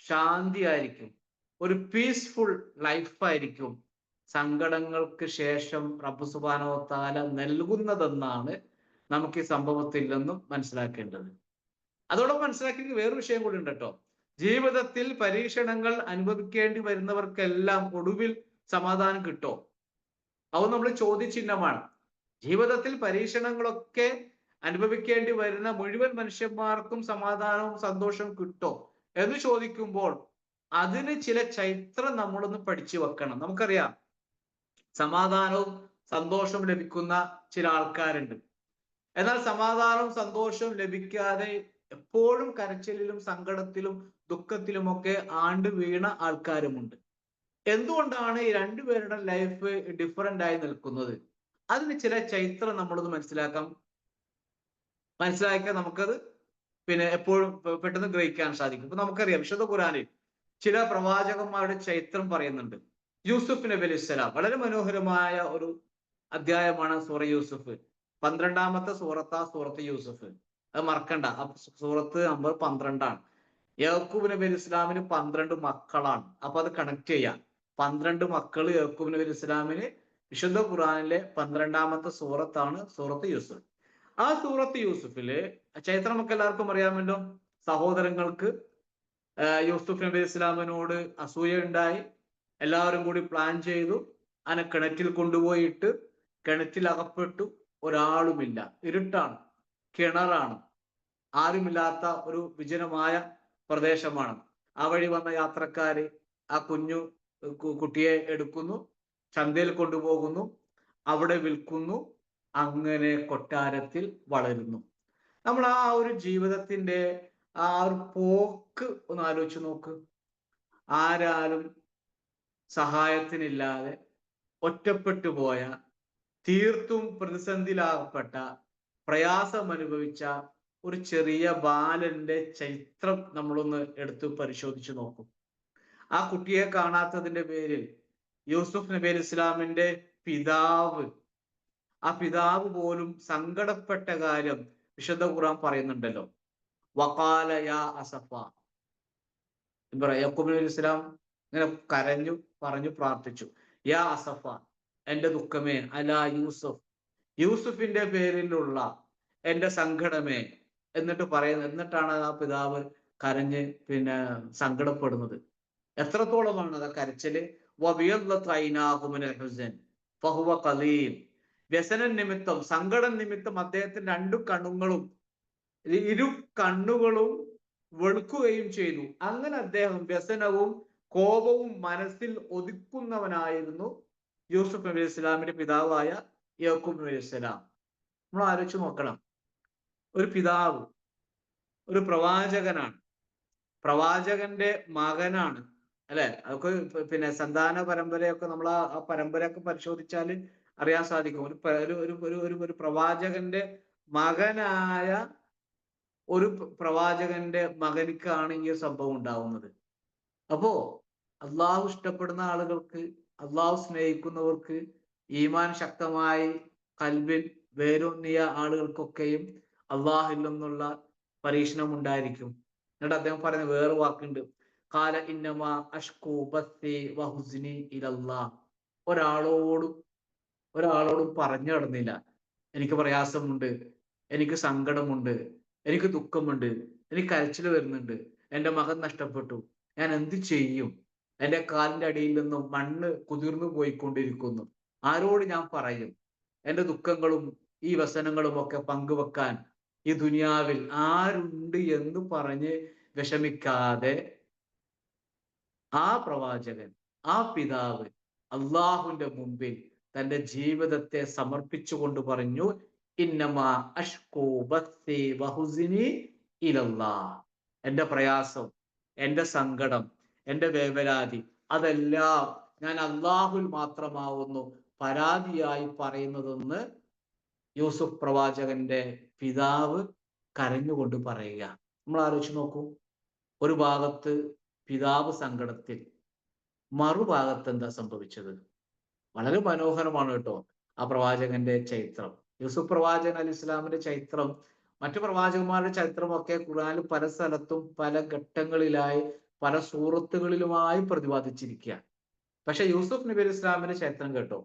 A: ശാന്തി ആയിരിക്കും, ഒരു പീസ്ഫുൾ ലൈഫായിരിക്കും സങ്കടങ്ങൾക്ക് ശേഷം റബ്ബ് സുബ്ഹാനഹു വ തആല നൽകുന്നതെന്നാണ് നമുക്ക് ഈ സംഭവത്തിൽ നിന്നും മനസ്സിലാക്കേണ്ടത്. അതോടൊപ്പം മനസ്സിലാക്കിയ വേറൊരു വിഷയം കൂടി ഉണ്ട് കേട്ടോ. ജീവിതത്തിൽ പരീക്ഷണങ്ങൾ അനുഭവിക്കേണ്ടി വരുന്നവർക്കെല്ലാം ഒടുവിൽ സമാധാനം കിട്ടോ? അത് നമ്മൾ ചോദ്യചിഹ്നമാണ്. ജീവിതത്തിൽ പരീക്ഷണങ്ങളൊക്കെ അനുഭവിക്കേണ്ടി വരുന്ന മുഴുവൻ മനുഷ്യന്മാർക്കും സമാധാനവും സന്തോഷവും കിട്ടോ എന്ന് ചോദിക്കുമ്പോൾ അതിന് ചില ചരിത്രം നമ്മളൊന്ന് പഠിച്ചു വെക്കണം. നമുക്കറിയാം, സമാധാനവും സന്തോഷവും ലഭിക്കുന്ന ചില ആൾക്കാരുണ്ട്. എന്നാൽ സമാധാനവും സന്തോഷവും ലഭിക്കാതെ എപ്പോഴും കരച്ചിലിലും സങ്കടത്തിലും ദുഃഖത്തിലുമൊക്കെ ആണ്ട് വീണ ആൾക്കാരുമുണ്ട്. എന്തുകൊണ്ടാണ് ഈ രണ്ടുപേരുടെ ലൈഫ് ഡിഫറൻ്റ് ആയി നിൽക്കുന്നത്? അതിന് ചില ചരിത്രം നമ്മളൊന്ന് മനസ്സിലാക്കിയാൽ നമുക്കത് എപ്പോഴും പെട്ടെന്ന് ഗ്രഹിക്കാൻ സാധിക്കും. ഇപ്പൊ നമുക്കറിയാം, വിശുദ്ധ ഖുർആനിൽ ചില പ്രവാചകന്മാരുടെ ചരിത്രം പറയുന്നുണ്ട്. യൂസുഫ് നബി അലൈഹി സ്വലാം, വളരെ മനോഹരമായ ഒരു അധ്യായമാണ് സൂറ യൂസുഫ്. 12ാമത്തെ സൂറത്ത് യൂസുഫ്. അത് മറക്കണ്ട, സൂറത്ത് നമ്പർ 12ആണ്. യാക്കൂബ് നബി അലൈഹി ഇസ്ലാമിന് 12 മക്കളാണ്. അപ്പൊ അത് കണക്ട് ചെയ്യാം. 12 മക്കള് യാക്കൂബ് നബി അലൈഹി ഇസ്ലാമിന് വിശുദ്ധ ഖുർആനിലെ 12ാമത്തെ സൂറത്താണ് സൂറത്ത് യൂസുഫ്. ആ സൂറത്ത് യൂസുഫില് ചരിത്രം നമുക്ക് എല്ലാവർക്കും അറിയാമല്ലോ. സഹോദരങ്ങൾക്ക് യൂസുഫ് നബി ഇസ്ലാമിനോട് അസൂയ ഉണ്ടായി. എല്ലാവരും കൂടി പ്ലാൻ ചെയ്തു. അതിനെ കിണറ്റിൽ കൊണ്ടുപോയിട്ട് കിണറ്റിൽ അകപ്പെട്ടു. ഒരാളുമില്ല, ഇരുട്ടാണ്, കിണറാണ്, ആരുമില്ലാത്ത ഒരു വിജനമായ പ്രദേശമാണ്. ആ വഴി വന്ന യാത്രക്കാര് ആ കുട്ടിയെ എടുക്കുന്നു, ചന്തയിൽ കൊണ്ടുപോകുന്നു, അവിടെ വിൽക്കുന്നു, അങ്ങനെ കൊട്ടാരത്തിൽ വളരുന്നു. നമ്മൾ ആ ഒരു ജീവിതത്തിന്റെ ആ ഒരു പോക്ക് ഒന്ന് ആലോചിച്ച് നോക്ക്. ആരാലും സഹായത്തിനില്ലാതെ ഒറ്റപ്പെട്ടു പോയ, തീർത്തും പ്രതിസന്ധിയിലാകപ്പെട്ട, പ്രയാസം അനുഭവിച്ച ഒരു ചെറിയ ബാലന്റെ ചരിത്രം നമ്മളൊന്ന് എടുത്ത് പരിശോധിച്ചു നോക്കും. ആ കുട്ടിയെ കാണാത്തതിന്റെ പേരിൽ യൂസുഫ് നബി അലൈഹി ഇസ്ലാമിന്റെ പിതാവ്, ആ പിതാവ് പോലും സങ്കടപ്പെട്ട കാര്യം വിശുദ്ധ ഖുർആൻ പറയുന്നുണ്ടല്ലോ. വഖാല യാ അസഫ, യാക്കൂബ് നബി അലൈഹി ഇസ്ലാം ഇങ്ങനെ കരഞ്ഞു, പറഞ്ഞു, പ്രാർത്ഥിച്ചു. യാ അസഫ, എന്റെ ദുഃഖമേ, അലാ യൂസുഫ്, യൂസുഫിന്റെ പേരിലുള്ള എന്റെ സങ്കടമേ എന്നിട്ടാണ് ആ പിതാവ് കരഞ്ഞ് സങ്കടപ്പെടുന്നത്. എത്രത്തോളമാണ് ആ കരച്ചില്. വ്യസനം നിമിത്തം, സങ്കടം നിമിത്തം അദ്ദേഹത്തിന്റെ ഇരു കണ്ണുകളും വെളുക്കുകയും ചെയ്തു. അങ്ങനെ അദ്ദേഹം വ്യസനവും കോപവും മനസ്സിൽ ഒതുക്കുന്നവനായിരുന്നു യൂസുഫ് നബി ഇസ്ലാമിന്റെ പിതാവായ യാക്കൂബ് നബി ഇസ്ലാം. നമ്മൾ ആലോചിച്ച് നോക്കണം. ഒരു പിതാവ് ഒരു പ്രവാചകനാണ്, പ്രവാചകന്റെ മകനാണ്, അല്ലെ? അതൊക്കെ സന്താന പരമ്പരയൊക്കെ നമ്മൾ ആ പരമ്പരയൊക്കെ പരിശോധിച്ചാൽ അറിയാൻ സാധിക്കും. ഒരു പ്രവാചകന്റെ മകനായ ഒരു പ്രവാചകന്റെ മകനിക്കാണ് ഈ സംഭവം ഉണ്ടാവുന്നത്. അപ്പോ അള്ളാഹു ഇഷ്ടപ്പെടുന്ന ആളുകൾക്ക്, അള്ളാഹു സ്നേഹിക്കുന്നവർക്ക്, ഈമാൻ ശക്തമായി കൽബിൽ വേരൂന്നിയ ആളുകൾക്കൊക്കെയും അള്ളാഹുവിൽ നിന്നുള്ള പരീക്ഷണം ഉണ്ടായിരിക്കും. എന്നിട്ട് അദ്ദേഹം പറയുന്ന വേറെ വാക്കുണ്ട്, കാല ഇന്നമാ അഷ്കൂ ബസ്സി വഹുസ്നി ഇലല്ലാഹ്. ഒരാളോടും പറഞ്ഞു നടന്നില്ല, എനിക്ക് പ്രയാസമുണ്ട്, എനിക്ക് സങ്കടമുണ്ട്, എനിക്ക് ദുഃഖമുണ്ട്, എനിക്ക് കരച്ചിൽ വരുന്നുണ്ട്, എൻ്റെ മകൻ നഷ്ടപ്പെട്ടു, ഞാൻ എന്ത് ചെയ്യും, എൻ്റെ കാലിന്റെ അടിയിൽ നിന്നും മണ്ണ് കുതിർന്നു പോയിക്കൊണ്ടിരിക്കുന്നു, ആരോട് ഞാൻ പറയും? എൻ്റെ ദുഃഖങ്ങളും ഈ വ്യസനങ്ങളും ഒക്കെ പങ്കുവെക്കാൻ ഈ ദുനിയാവിൽ ആരുണ്ട് എന്ന് പറഞ്ഞ് വിഷമിക്കാതെ ആ പ്രവാചകൻ, ആ പിതാവ് അള്ളാഹുവിന്റെ മുമ്പിൽ തന്റെ ജീവിതത്തെ സമർപ്പിച്ചുകൊണ്ട് പറഞ്ഞു, ഇന്നമാ അഷ്കൂ ബസ്സി വഹുസ്നി ഇലല്ലാഹ്. എൻ്റെ പ്രയാസം, എൻ്റെ സങ്കടം, എൻ്റെ വേവലാതി അതെല്ലാം ഞാൻ അള്ളാഹുൽ മാത്രമാവുന്നു പരാതിയായി പറയുന്നതെന്ന് യൂസുഫ് പ്രവാചകന്റെ പിതാവ് കരഞ്ഞുകൊണ്ട് പറയുക. നമ്മൾ ആലോചിച്ച് നോക്കൂ. ഒരു ഭാഗത്ത് പിതാവ് സങ്കടത്തിൽ, മറുഭാഗത്ത് എന്താ സംഭവിച്ചത്? വളരെ മനോഹരമാണ് കേട്ടോ ആ പ്രവാചകന്റെ ചരിത്രം. യൂസുഫ് പ്രവാചകൻ അലി ഇസ്ലാമിന്റെ ചരിത്രം, മറ്റു പ്രവാചകന്മാരുടെ ചരിത്രമൊക്കെ ഖുർആനിൽ പല സ്ഥലത്തും പല ഘട്ടങ്ങളിലായി പല സൂറത്തുകളിലുമായി പ്രതിപാദിച്ചിരിക്കുക. പക്ഷെ യൂസുഫ് നബി അലി ഇസ്ലാമിന്റെ ചരിത്രം കേട്ടോ,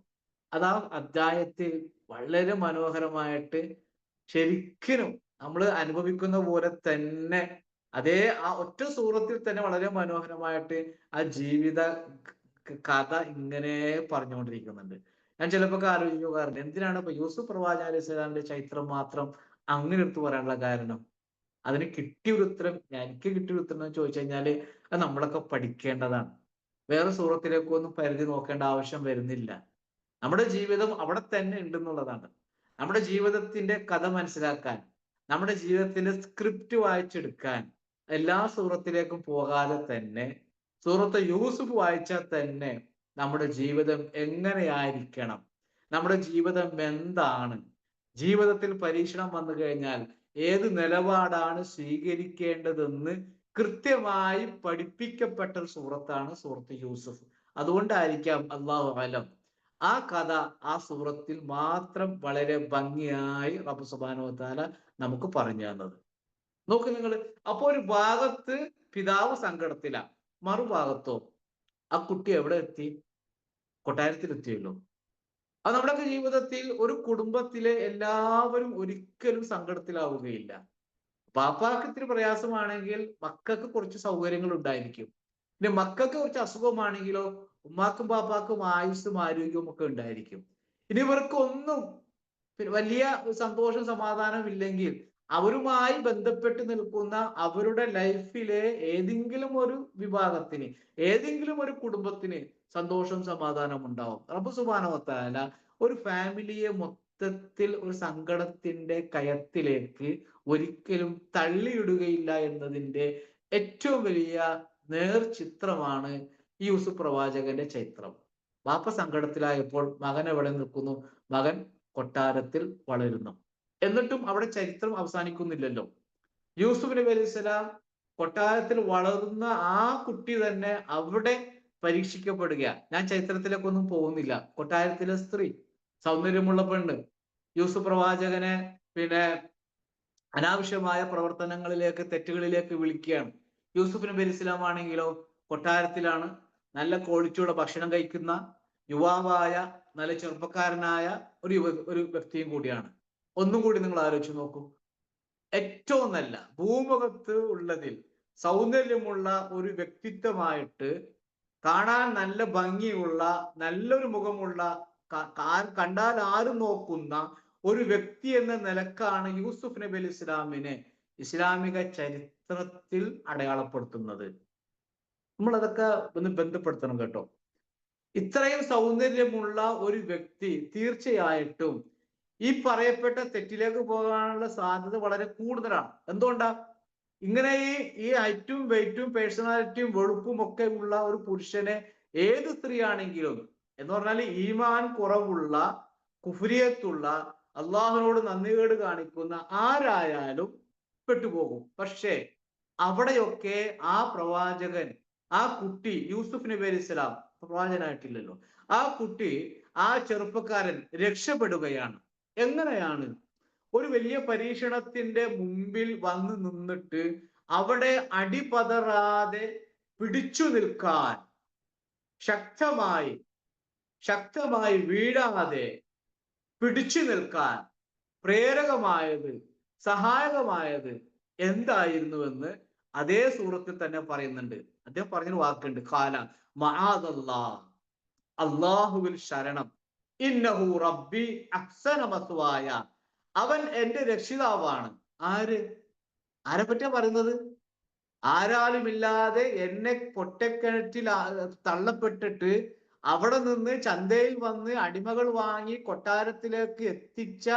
A: അതാ അധ്യായത്തിൽ വളരെ മനോഹരമായിട്ട് ശരിക്കും നമ്മൾ അനുഭവിക്കുന്ന പോലെ തന്നെ, അതേ ആ ഒറ്റ സൂറത്തിൽ തന്നെ വളരെ മനോഹരമായിട്ട് ആ ജീവിത കഥ ഇങ്ങനെ പറഞ്ഞുകൊണ്ടിരിക്കുന്നുണ്ട്. ഞാൻ ചിലപ്പോൾ ആലോചിക്കാറുണ്ട്, എന്തിനാണ് ഇപ്പൊ യൂസുഫ് പ്രവാചകൻ അലൈഹി സ്വലാമിന്റെ ചരിത്രം മാത്രം അങ്ങനെ എടുത്തു പറയാനുള്ള കാരണം? അതിന് കിട്ടിയൊരു ഉത്തരം, എനിക്ക് കിട്ടിയൊരു ഉത്തരം എന്ന് ചോദിച്ചു കഴിഞ്ഞാല് അത് നമ്മളൊക്കെ പഠിക്കേണ്ടതാണ്. വേറെ സൂറത്തിലേക്കൊന്നും പരിധി നോക്കേണ്ട ആവശ്യം വരുന്നില്ല. നമ്മുടെ ജീവിതം അവിടെ തന്നെ ഉണ്ടെന്നുള്ളതാണ്. നമ്മുടെ ജീവിതത്തിന്റെ കഥ മനസ്സിലാക്കാൻ, നമ്മുടെ ജീവിതത്തിന്റെ സ്ക്രിപ്റ്റ് വായിച്ചെടുക്കാൻ എല്ലാ സൂറത്തിലേക്കും പോകാതെ തന്നെ സൂറത്ത് യൂസുഫ് വായിച്ചാൽ തന്നെ നമ്മുടെ ജീവിതം എങ്ങനെയായിരിക്കണം, നമ്മുടെ ജീവിതം എന്താണ്, ജീവിതത്തിൽ പരീക്ഷണം വന്നു കഴിഞ്ഞാൽ ഏത് നിലപാടാണ് സ്വീകരിക്കേണ്ടതെന്ന് കൃത്യമായി പഠിപ്പിക്കപ്പെട്ട ഒരു സൂറത്താണ് സൂറത്ത് യൂസുഫ്. അതുകൊണ്ടായിരിക്കാം അല്ലാഹു അലം ആ കഥ ആ സൂറത്തിൽ മാത്രം വളരെ ഭംഗിയായി റബ്ബ് സുബ്ഹാനഹു വ തആല നമുക്ക് പറഞ്ഞു തന്നത്. നോക്ക് നിങ്ങൾ. അപ്പൊ ഒരു ഭാഗത്ത് പിതാവ് സങ്കടത്തില, മറുഭാഗത്തോ ആ കുട്ടി എവിടെ എത്തി? കൊട്ടാരത്തിലെത്തിയല്ലോ. അത് നമ്മുടെയൊക്കെ ജീവിതത്തിൽ ഒരു കുടുംബത്തിലെ എല്ലാവരും ഒരിക്കലും സങ്കടത്തിലാവുകയില്ല. പാപ്പാക്ക് ഇത്തിരി പ്രയാസമാണെങ്കിൽ മക്കൾക്ക് കുറച്ച് സൗകര്യങ്ങൾ ഉണ്ടായിരിക്കും. പിന്നെ മക്കൾക്ക് കുറച്ച് അസുഖമാണെങ്കിലോ ഉമ്മാക്കും പാപ്പാക്കും ആയുസ്സും ആരോഗ്യവും ഒക്കെ ഉണ്ടായിരിക്കും. ഇനി ഇവർക്ക് ഒന്നും വലിയ സന്തോഷം സമാധാനം ഇല്ലെങ്കിൽ അവരുമായി ബന്ധപ്പെട്ട് നിൽക്കുന്ന അവരുടെ ലൈഫിലെ ഏതെങ്കിലും ഒരു വിഭാഗത്തിന്, ഏതെങ്കിലും ഒരു കുടുംബത്തിന് സന്തോഷം സമാധാനം ഉണ്ടാവും. റബ്ബ് സുബ്ഹാനഹു വ തആല ഒരു ഫാമിലിയെ മൊത്തത്തിൽ ഒരു സങ്കടത്തിന്റെ കയത്തിലേക്ക് ഒരിക്കലും തള്ളിയിടുകയില്ല എന്നതിന്റെ ഏറ്റവും വലിയ നേർചിത്രമാണ് ഈ യൂസുഫ് പ്രവാചകന്റെ ചരിത്രം. വാപ്പ സങ്കടത്തിലായപ്പോൾ മകൻ എവിടെ നിൽക്കുന്നു? മകൻ കൊട്ടാരത്തിൽ വളരുന്നു. എന്നിട്ടും അവിടെ ചരിത്രം അവസാനിക്കുന്നില്ലല്ലോ. യൂസുഫ് നബി അലൈഹി സ്വലാം കൊട്ടാരത്തിൽ വളർന്ന ആ കുട്ടി തന്നെ അവിടെ പരീക്ഷിക്കപ്പെടുക. ഞാൻ ചരിത്രത്തിലേക്കൊന്നും പോകുന്നില്ല. കൊട്ടാരത്തിലെ സ്ത്രീ, സൗന്ദര്യമുള്ള പെണ്ണ്, യൂസുഫ് പ്രവാചകനെ പിന്നെ അനാവശ്യമായ പ്രവർത്തനങ്ങളിലേക്ക്, തെറ്റുകളിലേക്ക് വിളിക്കുകയാണ്. യൂസുഫ് നബി അലൈഹി സ്വലാം ആണെങ്കിലോ കൊട്ടാരത്തിലാണ്, നല്ല ക്വാളിറ്റിയുള്ള ഭക്ഷണം കഴിക്കുന്ന യുവാവായ നല്ല ചെറുപ്പക്കാരനായ ഒരു വ്യക്തിയും കൂടിയാണ്. ഒന്നും കൂടി നിങ്ങൾ ആലോചിച്ച് നോക്കൂ. ഏറ്റവും നല്ല ഭൂമുഖത്ത് ഉള്ളതിൽ സൗന്ദര്യമുള്ള ഒരു വ്യക്തിത്വമായിട്ട്, കാണാൻ നല്ല ഭംഗിയുള്ള നല്ലൊരു മുഖമുള്ള, കണ്ടാൽ ആരും നോക്കുന്ന ഒരു വ്യക്തി എന്ന നിലക്കാണ് യൂസുഫ് നബി അലൈഹി ഇസ്ലാമിനെ ഇസ്ലാമിക ചരിത്രത്തിൽ അടയാളപ്പെടുത്തുന്നത്. നമ്മൾ അതൊക്കെ ഒന്ന് ബന്ധപ്പെടുത്തണം കേട്ടോ. ഇത്രയും സൗന്ദര്യമുള്ള ഒരു വ്യക്തി തീർച്ചയായിട്ടും ഈ പറയപ്പെട്ട തെറ്റിലേക്ക് പോകാനുള്ള സാധ്യത വളരെ കൂടുതലാണ്. എന്തുകൊണ്ടാ? ഇങ്ങനെ ഈ ഹൈറ്റും വെയിറ്റും പേഴ്സണാലിറ്റിയും വെളുപ്പും ഒക്കെ ഉള്ള ഒരു പുരുഷനെ ഏത് സ്ത്രീ ആണെങ്കിലും, എന്ന് പറഞ്ഞാൽ ഈമാൻ കുറവുള്ള, കുഫ്രിയത്തുള്ള, അള്ളാഹുവിനോട് നന്ദികേട് കാണിക്കുന്ന ആരായാലും പെട്ടുപോകും. പക്ഷേ അവിടെയൊക്കെ ആ പ്രവാചകൻ, ആ കുട്ടി യൂസുഫ് നബി അലൈഹി സ്വലാം പ്രവാചകനായിട്ടില്ലല്ലോ, ആ കുട്ടി, ആ ചെറുപ്പക്കാരൻ രക്ഷപ്പെടുകയാണ്. എങ്ങനെയാണ്? ഒരു വലിയ പരീക്ഷണത്തിന്റെ മുമ്പിൽ വന്ന് നിന്നിട്ട് അവിടെ അടിപതറാതെ പിടിച്ചു നിൽക്കാൻ, ശക്തമായി ശക്തമായി വീഴാതെ പിടിച്ചു നിൽക്കാൻ പ്രേരകമായത്, സഹായകമായത് എന്തായിരുന്നുവെന്ന് അതേ സൂറത്തിൽ തന്നെ പറയുന്നുണ്ട്. അദ്ദേഹം പറഞ്ഞൊരു വാക്കുണ്ട്, കാല മആദല്ലാ, അള്ളാഹുവിൽ ശരണം, ഇന്നഹു റബ്ബി അഹ്സന മസ്വായ, അവൻ എന്റെ രക്ഷിതാവാണ്. ആരെ പറ്റിയാ പറയുന്നത്? ആരാലുമില്ലാതെ എന്നെ പൊട്ടക്കിണറ്റിൽ തള്ളപ്പെട്ടിട്ട് അവിടെ നിന്ന് ചന്തയിൽ വന്ന് അടിമകൾ വാങ്ങി കൊട്ടാരത്തിലേക്ക് എത്തിച്ച,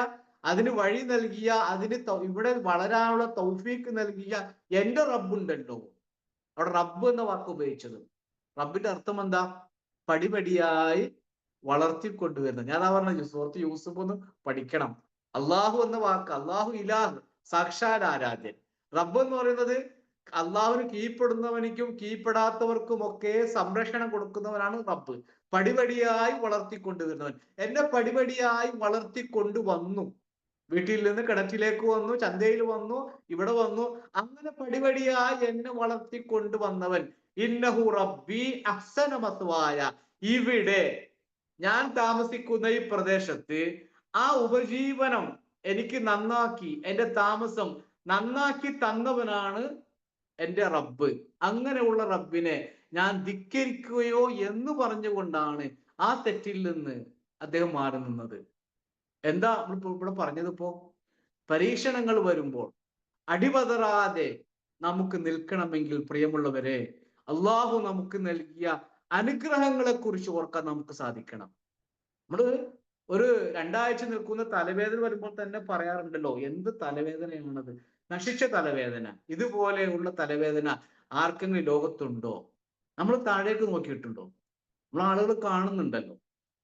A: അതിന് വഴി നൽകിയ, അതിന് ഇവിടെ വളരാനുള്ള തൗഫീക്ക് നൽകിയ എന്റെ റബ്ബുണ്ടല്ലോ. അവിടെ റബ്ബ് എന്ന വാക്ക് ഉപയോഗിച്ചത്. റബ്ബിന്റെ അർത്ഥം എന്താ? പടിപടിയായി വളർത്തിക്കൊണ്ടുവരുന്നത്. ഞാൻ പറഞ്ഞ സുഹൃത്ത് യൂസുഫ് ഒന്ന് പഠിക്കണം. അള്ളാഹു എന്ന വാക്ക്, അള്ളാഹു ഇലാഹ്, സാക്ഷാൽ ആരാധ്യൻ. റബ്ബ് എന്ന് പറയുന്നത് അള്ളാഹുവിന് കീഴ്പ്പെടുന്നവനിക്കും കീഴ്പ്പെടാത്തവർക്കും ഒക്കെ സംരക്ഷണം കൊടുക്കുന്നവനാണ് റബ്ബ്. പടിപടിയായി വളർത്തിക്കൊണ്ടുവരുന്നവൻ. എന്നെ പടിപടിയായി വളർത്തിക്കൊണ്ടുവന്നു. വീട്ടിൽ നിന്ന് കിണറ്റിലേക്ക് വന്നു, ചന്തയിൽ വന്നു, ഇവിടെ വന്നു, അങ്ങനെ പടിപടിയായി എന്നെ വളർത്തിക്കൊണ്ടുവന്നവൻ. ഇന്നഹു റബ്ബി അഹ്സന മസ്വായ, ഇവിടെ ഞാൻ താമസിക്കുന്ന ഈ പ്രദേശത്ത് ആ ഉപജീവനം എനിക്ക് നന്നാക്കി, എന്റെ താമസം നന്നാക്കി തന്നവനാണ് എന്റെ റബ്ബ്. അങ്ങനെയുള്ള റബ്ബിനെ ഞാൻ ധിക്കരിക്കുകയോ എന്ന് പറഞ്ഞുകൊണ്ടാണ് ആ തെറ്റിൽ നിന്ന് അദ്ദേഹം മാറി നിന്നത്. എന്താ ഇവിടെ പറഞ്ഞതിപ്പോ? പരീക്ഷണങ്ങൾ വരുമ്പോൾ അടിപതറാതെ നമുക്ക് നിൽക്കണമെങ്കിൽ പ്രിയമുള്ളവരെ, അള്ളാഹു നമുക്ക് നൽകിയ അനുഗ്രഹങ്ങളെ കുറിച്ച് ഓർക്കാൻ നമുക്ക് സാധിക്കണം. നമ്മള് ഒരു 2 ആഴ്ച നിൽക്കുന്ന തലവേദന വരുമ്പോൾ തന്നെ പറയാറുണ്ടല്ലോ, എന്ത് തലവേദനയാണത്, നശിച്ച തലവേദന. ഇതുപോലെയുള്ള തലവേദന ആർക്കെങ്കിലും ലോകത്തുണ്ടോ? നമ്മൾ താഴേക്ക് നോക്കിയിട്ടുണ്ടോ? നമ്മൾ ആളുകൾ കാണുന്നുണ്ടല്ലോ,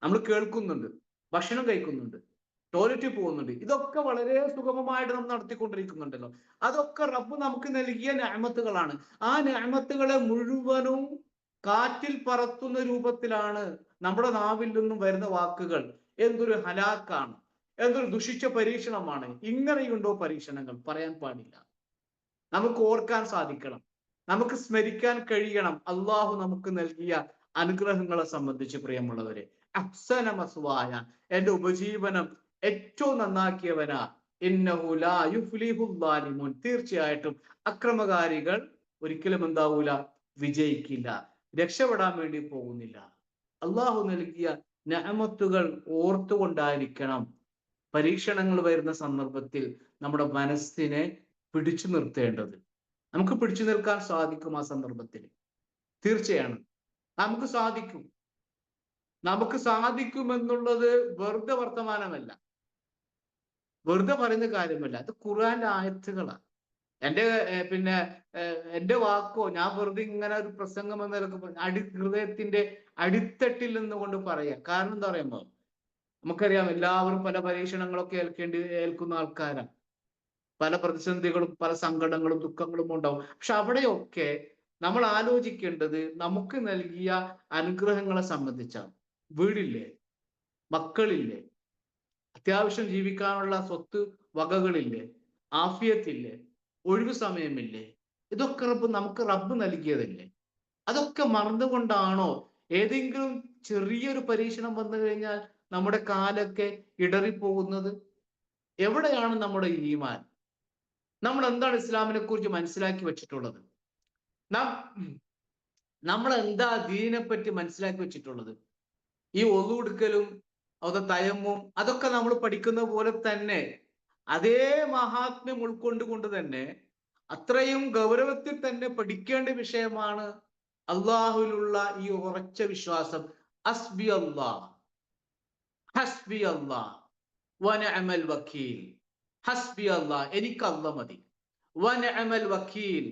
A: നമ്മൾ കേൾക്കുന്നുണ്ട്, ഭക്ഷണം കഴിക്കുന്നുണ്ട്, ടോയ്ലറ്റിൽ പോകുന്നുണ്ട്. ഇതൊക്കെ വളരെ സുഗമമായിട്ട് നമ്മൾ നടത്തിക്കൊണ്ടിരിക്കുന്നുണ്ടല്ലോ. അതൊക്കെ റബ്ബ് നമുക്ക് നൽകിയ നിഅമത്തുകളാണ്. ആ നിഅമത്തുകളെ മുഴുവനും കാറ്റിൽ പറത്തുന്ന രൂപത്തിലാണ് നമ്മുടെ നാവിൽ നിന്നും വരുന്ന വാക്കുകൾ. എന്തൊരു ഹലാക്കാണ്, എന്തൊരു ദുഷിച്ച പരീക്ഷണമാണ്. ഇങ്ങനെയുണ്ടോ പരീക്ഷണങ്ങൾ? പറയാൻ പാടില്ല. നമുക്ക് ഓർക്കാൻ സാധിക്കണം, നമുക്ക് സ്മരിക്കാൻ കഴിയണം അള്ളാഹു നമുക്ക് നൽകിയ അനുഗ്രഹങ്ങളെ സംബന്ധിച്ച്. പ്രിയമുള്ളവരെ, അഹ്സന മസ്വായ, എന്റെ ഉപജീവനം ഏറ്റവും നന്നാക്കിയവനാ. ഇന്നഹു ലാ യുഫ്ലിഹുൽ ളാലിമൂൻ, തീർച്ചയായിട്ടും അക്രമകാരികൾ ഒരിക്കലും എന്താവൂല, വിജയിക്കില്ല, രക്ഷപ്പെടാൻ വേണ്ടി പോകുന്നില്ല. അള്ളാഹു നൽകിയ നിഅമത്തുകൾ ഓർത്തുകൊണ്ടായിരിക്കണം പരീക്ഷണങ്ങൾ വരുന്ന സന്ദർഭത്തിൽ നമ്മുടെ മനസ്സിനെ പിടിച്ചു നിർത്തേണ്ടത്. നമുക്ക് പിടിച്ചു നിൽക്കാൻ സാധിക്കും ആ സന്ദർഭത്തിൽ, തീർച്ചയാണ് നമുക്ക് സാധിക്കും. നമുക്ക് സാധിക്കുമെന്നുള്ളത് വെറുതെ വർത്തമാനമല്ല, വെറുതെ പറയുന്ന കാര്യമല്ല, അത് ഖുർആന്റെ ആയത്തുകളാണ്. എന്റെ പിന്നെ എന്റെ വാക്കോ, ഞാൻ വെറുതെ ഇങ്ങനെ ഒരു പ്രസംഗം എന്നൊക്കെ ഹൃദയത്തിന്റെ അടിത്തട്ടിൽ നിന്നുകൊണ്ട് പറയാം. കാരണം എന്താ പറയുമ്പോ, നമുക്കറിയാം എല്ലാവരും പല പരീക്ഷണങ്ങളൊക്കെ ഏൽക്കുന്ന ആൾക്കാരാണ്. പല പ്രതിസന്ധികളും പല സങ്കടങ്ങളും ദുഃഖങ്ങളും ഉണ്ടാവും. പക്ഷെ അവിടെയൊക്കെ നമ്മൾ ആലോചിക്കേണ്ടത് നമുക്ക് നൽകിയ അനുഗ്രഹങ്ങളെ സംബന്ധിച്ചാണ്. വീടില്ലേ, മക്കളില്ലേ, അത്യാവശ്യം ജീവിക്കാനുള്ള സ്വത്ത് വകകളില്ലേ, ആഫിയത്തില്ലേ, ഒഴിവു സമയമില്ലേ, ഇതൊക്കെ നമുക്ക് റബ്ബ് നൽകിയതല്ലേ. അതൊക്കെ മറന്നുകൊണ്ടാണോ ഏതെങ്കിലും ചെറിയൊരു പരീക്ഷണം വന്നു കഴിഞ്ഞാൽ നമ്മുടെ കാലൊക്കെ ഇടറിപ്പോകുന്നത്? എവിടെയാണ് നമ്മുടെ ഈമാൻ? നമ്മൾ എന്താണ് ഇസ്ലാമിനെ കുറിച്ച് മനസ്സിലാക്കി വെച്ചിട്ടുള്ളത്? നമ്മൾ എന്താ ദീനിനെ പറ്റി മനസ്സിലാക്കി വെച്ചിട്ടുള്ളത്? ഈ ഒളു എടുക്കലും അത് തയമ്മും അതൊക്കെ നമ്മൾ പഠിക്കുന്ന പോലെ തന്നെ അതേ മഹാത്മ്യം ഉൾക്കൊണ്ടുകൊണ്ട് തന്നെ അത്രയും ഗൗരവത്തിൽ തന്നെ പഠിക്കേണ്ട വിഷയമാണ് അള്ളാഹുവിലുള്ള ഈ ഉറച്ച വിശ്വാസം. ഹസ്ബി അല്ലാഹ്, ഹസ്ബി അല്ലാഹ് വനിഅമൽ വക്കീൽ. ഹസ്ബി അല്ലാഹ്, എനിക്ക് അല്ലാഹ് മതി. വനിഅമൽ വക്കീൽ,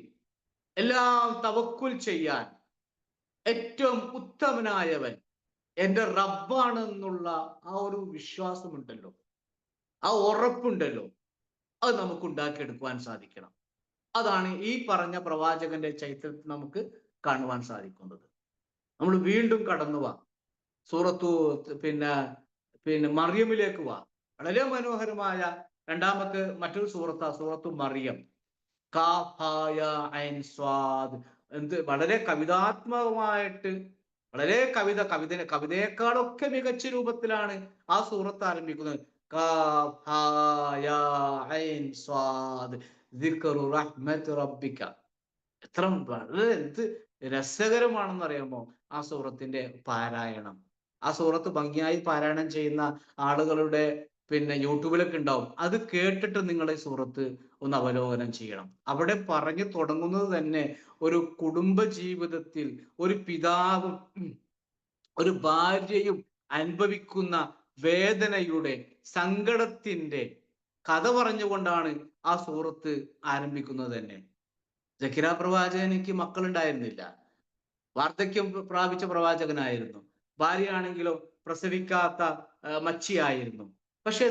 A: എല്ലാം തവക്കുൽ ചെയ്യാൻ ഏറ്റവും ഉത്തമനായവൻ എന്റെ റബ്ബാണ് എന്നുള്ള ആ ഒരു വിശ്വാസമുണ്ടല്ലോ, ആ ഉറപ്പുണ്ടല്ലോ, അത് നമുക്ക് ഉണ്ടാക്കിയെടുക്കുവാൻ സാധിക്കണം. അതാണ് ഈ പറഞ്ഞ പ്രവാചകന്റെ ചൈത്രത്തിൽ നമുക്ക് കാണുവാൻ സാധിക്കുന്നത്. നമ്മൾ വീണ്ടും കടന്നു വാ സൂറത്തു പിന്നെ പിന്നെ മറിയമിലേക്ക് വാ. വളരെ മനോഹരമായ രണ്ടാമത്തെ മറ്റൊരു സൂറത്തു മറിയം. കാഫായ ഐൻ സ്വാദ്, എന്ത് വളരെ കവിതാത്മകമായിട്ട്, വളരെ കവിതയെക്കാളൊക്കെ മികച്ച രൂപത്തിലാണ് ആ സൂറത്ത് ആരംഭിക്കുന്നത്. കാഫായ ഐൻ സ്വാദ് ദിക്റു റഹ്മത്ത് റബ്ബിക. എത്ര വളരെ എന്ത് രസകരമാണെന്ന് അറിയാമോ ആ സൂറത്തിന്റെ പാരായണം. ആ സൂറത്ത് ഭംഗിയായി പാരായണം ചെയ്യുന്ന ആളുകളുടെ യൂട്യൂബിലൊക്കെ ഉണ്ടാവും. അത് കേട്ടിട്ട് നിങ്ങൾ ഈ സൂറത്ത് ഒന്ന് അവലോകനം ചെയ്യണം. അവിടെ പറഞ്ഞു തുടങ്ങുന്നത് തന്നെ ഒരു കുടുംബ ജീവിതത്തിൽ ഒരു പിതാവും ഒരു ഭാര്യയും അനുഭവിക്കുന്ന വേദനയുടെ, സങ്കടത്തിന്റെ കഥ പറഞ്ഞുകൊണ്ടാണ് ആ സൂറത്ത് ആരംഭിക്കുന്നത് തന്നെ. സക്കരിയ പ്രവാചകനിക്ക് മക്കളുണ്ടായിരുന്നില്ല, വാർദ്ധക്യം പ്രാപിച്ച പ്രവാചകനായിരുന്നു. ഭാര്യയാണെങ്കിലോ പ്രസവിക്കാത്ത മച്ചിയായിരുന്നു. പക്ഷെ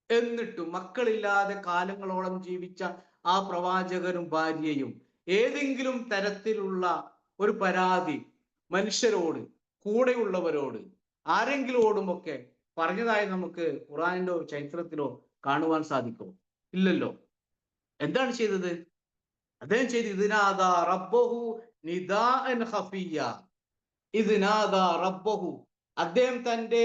A: എന്നിട്ടും മക്കളില്ലാതെ കാലങ്ങളോളം ജീവിച്ച ആ പ്രവാചകനും ഭാര്യയും ഏതെങ്കിലും തരത്തിലുള്ള ഒരു പരാതി മനുഷ്യരോട്, കൂടെയുള്ളവരോട്, ആരെങ്കിലോടുമൊക്കെ പറഞ്ഞതായി നമുക്ക് ഖുർആനിലോ ചരിത്രത്തിലോ കാണുവാൻ സാധിക്കുമോ? ഇല്ലല്ലോ. എന്താണ് ചെയ്തത്? അദ്ദേഹം ചെയ്ത് ഇതിനാദാ റബ്ബഹു നിദാഅൻ ഖഫിയ്യ. ഇതിനാദാ റബ്ബഹു, അദ്ദേഹം തന്റെ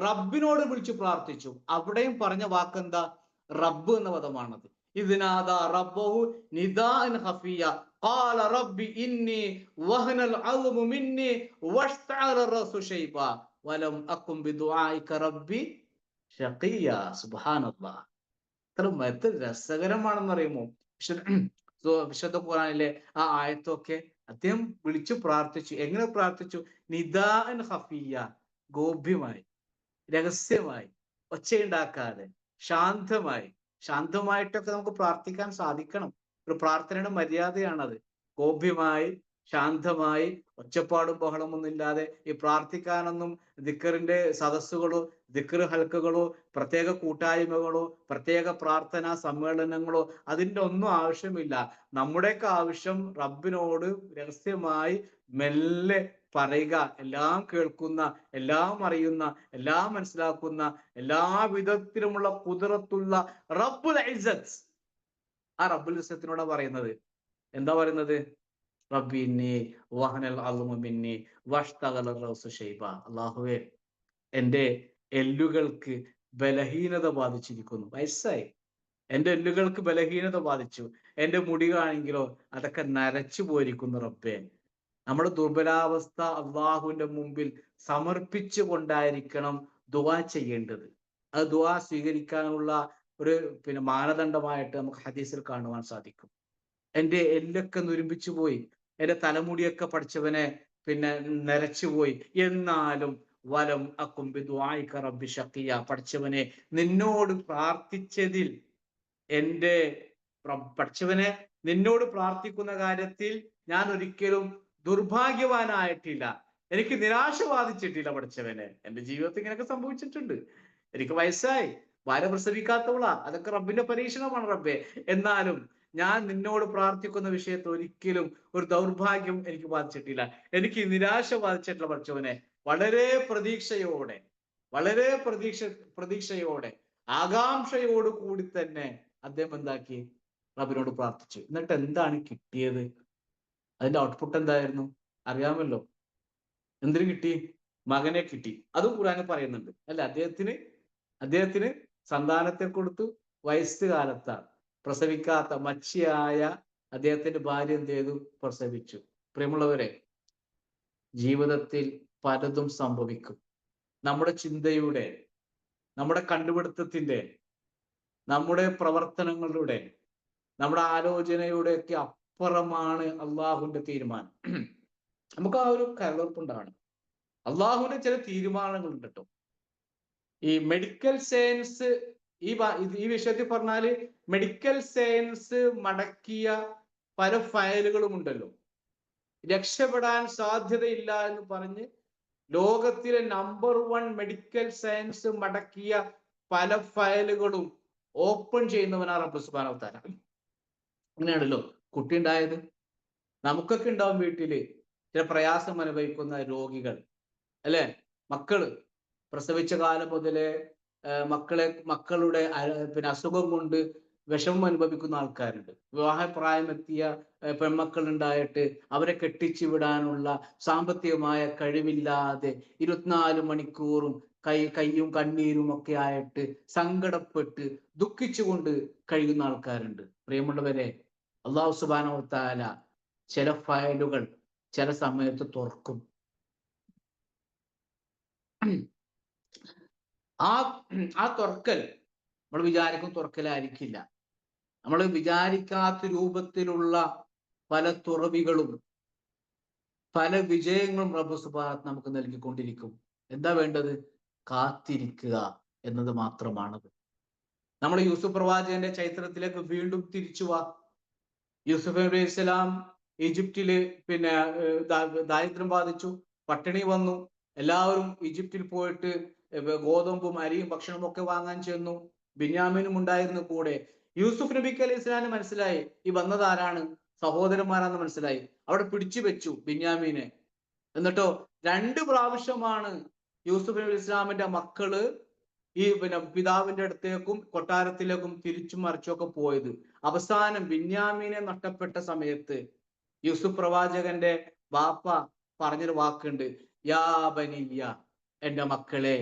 A: റബ്ബിനോട് വിളിച്ചു പ്രാർത്ഥിച്ചു. അവിടെയും പറഞ്ഞ വാക്കെന്താ? റബ്ബ് എന്ന പദമാണത്. ഇതിനാദാ റബ്ബഹു നിദാഅൻ ഖഫിയ്യ ഖാല റബ്ബി ഇന്നി വഹനൽ അദ്മു മിന്നി വഷ്തഅല റഅസു ശൈബ വലം അകും ബിദുആഇക റബ്ബി ശഖിയ്യ. സുബ്ഹാനല്ലാഹ്, എത്ര രസകരമാണെന്ന് അറിയുമോ? വിശുദ്ധ ഖുർആനിലെ ആ ആയത്തൊക്കെ അദ്ദേഹം വിളിച്ചു പ്രാർത്ഥിച്ചു. എങ്ങനെ പ്രാർത്ഥിച്ചു? നിദാഅൻ ഖഫിയ്യ, ഗോപ്യമായി, രഹസ്യമായി, ഒച്ചയുണ്ടാക്കാതെ ശാന്തമായിട്ടൊക്കെ നമുക്ക് പ്രാർത്ഥിക്കാൻ സാധിക്കണം. ഒരു പ്രാർത്ഥനയുടെ മര്യാദയാണത്. ഗോപ്യമായി, ശാന്തമായി, ഒച്ചപ്പാടും ബഹളമൊന്നും ഇല്ലാതെ ഈ പ്രാർത്ഥിക്കാനൊന്നും ദിക്റിന്റെ സദസ്സുകളോ ദിക്ർ ഹൽക്കകളോ പ്രത്യേക കൂട്ടായ്മകളോ പ്രത്യേക പ്രാർത്ഥനാ സമ്മേളനങ്ങളോ അതിൻ്റെ ഒന്നും ആവശ്യമില്ല. നമ്മുടെയൊക്കെ ആവശ്യം റബ്ബിനോട് രഹസ്യമായി മെല്ലെ പറയുക. എല്ലാം കേൾക്കുന്ന, എല്ലാം അറിയുന്ന, എല്ലാം മനസ്സിലാക്കുന്ന, എല്ലാ വിധത്തിലുമുള്ള ഖുദ്റത്തുള്ള റബ്ബുൽ ഇസ്സത്ത്, ആ റബ്ബുൽ ഇസ്സത്തിനോടാ പറയുന്നത്. എന്താ പറയുന്നത്? റബ്ബി ഇന്നി വഹനൽ അസ്മു മിന്നി വഷ്തഗല റഅസു ശൈബ. അല്ലാഹുവേ, എൻ്റെ എല്ലുകൾക്ക് ബലഹീനത ബാധിച്ചിരിക്കുന്നു. വയസ്സായി, എൻ്റെ എല്ലുകൾക്ക് ബലഹീനത ബാധിച്ചു. എൻ്റെ മുടികാണെങ്കിലോ അതൊക്കെ നരച്ചു പോയിരിക്കുന്നു റബ്ബേ. നമ്മുടെ ദുർബലാവസ്ഥ അള്ളാഹുവിന്റെ മുമ്പിൽ സമർപ്പിച്ചു കൊണ്ടായിരിക്കണം ദുആ ചെയ്യേണ്ടത്. അത് ദുആ സ്വീകരിക്കാനുള്ള ഒരു മാനദണ്ഡമായിട്ട് നമുക്ക് ഹദീസിൽ കാണുവാൻ സാധിക്കും. എൻ്റെ എല്ലൊക്കെ നുരുമ്പിച്ചു പോയി, എൻ്റെ തലമുടിയൊക്കെ പഠിച്ചവനെ നരച്ചുപോയി, എന്നാലും വലം അക്കുംബി ദുആഇക റബ്ബി ഷഖിയ, പഠിച്ചവനെ നിന്നോട് പ്രാർത്ഥിച്ചതിൽ എൻ്റെ പഠിച്ചവനെ നിന്നോട് പ്രാർത്ഥിക്കുന്ന കാര്യത്തിൽ ഞാൻ ഒരിക്കലും ദുർഭാഗ്യവാനായിട്ടില്ല, എനിക്ക് നിരാശ ബാധിച്ചിട്ടില്ല പഠിച്ചവനെ. എൻ്റെ ജീവിതത്തിൽ ഇങ്ങനെയൊക്കെ സംഭവിച്ചിട്ടുണ്ട്. എനിക്ക് വയസ്സായി, ഭാര്യ പ്രസവിക്കാത്തവളാ, അതൊക്കെ റബ്ബിന്റെ പരീക്ഷണമാണ് റബ്ബേ. എന്നാലും ഞാൻ നിന്നോട് പ്രാർത്ഥിക്കുന്ന വിഷയത്തിൽ ഒരിക്കലും ഒരു ദൗർഭാഗ്യം എനിക്ക് ബാധിച്ചിട്ടില്ല, എനിക്ക് നിരാശ ബാധിച്ചിട്ടില്ല പഠിച്ചവനെ. വളരെ പ്രതീക്ഷയോടെ, വളരെ പ്രതീക്ഷയോടെ ആകാംക്ഷയോട് കൂടി തന്നെ അദ്ദേഹം എന്താക്കി, റബ്ബിനോട് പ്രാർത്ഥിച്ചു. എന്നിട്ട് എന്താണ് കിട്ടിയത്? അതിന്റെ ഔട്ട്പുട്ട് എന്തായിരുന്നു അറിയാമല്ലോ. എന്തിനു കിട്ടി? മകനെ കിട്ടി. അതും ഖുർആനിൽ പറയുന്നുണ്ട് അല്ല. അദ്ദേഹത്തിന് സന്താനത്തെ കൊടുത്തു. വയസ്സുകാലത്താണ്, പ്രസവിക്കാത്ത മച്ചിയായ അദ്ദേഹത്തിന്റെ ഭാര്യ എന്ത് ചെയ്തു? പ്രസവിച്ചു. പ്രിയമുള്ളവരെ, ജീവിതത്തിൽ പലതും സംഭവിക്കും. നമ്മുടെ ചിന്തയുടെ, നമ്മുടെ കണ്ടുപിടുത്തത്തിന്റെ, നമ്മുടെ പ്രവർത്തനങ്ങളുടെ, നമ്മുടെ ആലോചനയുടെ ഒക്കെ അപ്പുറമാണ് അള്ളാഹുവിന്റെ തീരുമാനം. നമുക്ക് ആ ഒരു കരുതലുണ്ടാണ്. അള്ളാഹുവിന്റെ ചില തീരുമാനങ്ങൾ ഉണ്ട് കേട്ടോ. ഈ മെഡിക്കൽ സയൻസ്, ഈ വിഷയത്തിൽ പറഞ്ഞാല് മെഡിക്കൽ സയൻസ് മടക്കിയ പല ഫയലുകളും ഉണ്ടല്ലോ. രക്ഷപ്പെടാൻ സാധ്യതയില്ല എന്ന് പറഞ്ഞ് ലോകത്തിലെ നമ്പർ 1 മെഡിക്കൽ സയൻസ് മടക്കിയ പല ഫയലുകളും ഓപ്പൺ ചെയ്യുന്നവനാണ് റബ്ബ് സുബ്ഹാനഹു വ തആല. അങ്ങനെയാണല്ലോ കുട്ടി ഉണ്ടായത്. നമുക്കൊക്കെ ഉണ്ടാവും വീട്ടില് ചില പ്രയാസം അനുഭവിക്കുന്ന രോഗികൾ, അല്ലെ? മക്കള് പ്രസവിച്ച കാലം മുതലേ മക്കളുടെ അസുഖം കൊണ്ട് വിഷമം അനുഭവിക്കുന്ന ആൾക്കാരുണ്ട്. വിവാഹപ്രായമെത്തിയ പെൺമക്കൾ ഉണ്ടായിട്ട് അവരെ കെട്ടിച്ചു വിടാനുള്ള സാമ്പത്തികമായ കഴിവില്ലാതെ 24 മണിക്കൂറും കയ്യും കണ്ണീരും ഒക്കെ ആയിട്ട് സങ്കടപ്പെട്ട് ദുഃഖിച്ചുകൊണ്ട് കഴിയുന്ന ആൾക്കാരുണ്ട്. പ്രിയമുള്ളവരെ, അല്ലാഹു സുബ്ഹാനഹു വ തആല ചില ഫയലുകൾ ചില സമയത്ത് തുറക്കും. ആ തുറക്കൽ നമ്മൾ വിചാരിക്കും തുറക്കലായിരിക്കില്ല. നമ്മൾ വിചാരിക്കാത്ത രൂപത്തിലുള്ള പല തുറവികളും പല വിജയങ്ങളും റബ്ബ് സുബ്ഹാനഹു നമുക്ക് നൽകിക്കൊണ്ടിരിക്കും. എന്താ വേണ്ടത്? കാത്തിരിക്കുക എന്നത് മാത്രമാണത്. നമ്മൾ യൂസുഫ് പ്രവാചകന്റെ ചരിത്രത്തിലേക്ക് വീണ്ടും തിരിച്ചു വാ. യൂസുഫ് നബി അലൈഹി സ്വലാം ഈജിപ്തില് ദാരിദ്ര്യം ബാധിച്ചു, പട്ടിണി വന്നു. എല്ലാവരും ഈജിപ്തിൽ പോയിട്ട് ഗോതമ്പും അരിയും ഭക്ഷണവും ഒക്കെ വാങ്ങാൻ ചെന്നു. ബിന്യാമീനും ഉണ്ടായിരുന്നു കൂടെ. യൂസുഫ് നബിക്ക് അലൈഹി സ്വലാമിന് മനസ്സിലായി ഈ വന്നതാരാണ്, സഹോദരന്മാരാന്ന് മനസ്സിലായി. അവിടെ പിടിച്ചു വെച്ചു ബിന്യാമീനെ. എന്നിട്ടോ 2 പ്രാവശ്യമാണ് യൂസുഫ് നബി ഇസ്ലാമിന്റെ മക്കള് ഈ പിതാവിന്റെ അടുത്തേക്കും കൊട്ടാരത്തിലേക്കും തിരിച്ചും മറിച്ചൊക്കെ പോയത്. അവസാനം ബിന്യാമീനെ നഷ്ടപ്പെട്ട സമയത്ത് യൂസുഫ് പ്രവാചകന്റെ ബാപ്പ പറഞ്ഞൊരു വാക്കുണ്ട്, യാ ബനിയ്യ, എന്റെ മക്കളെ,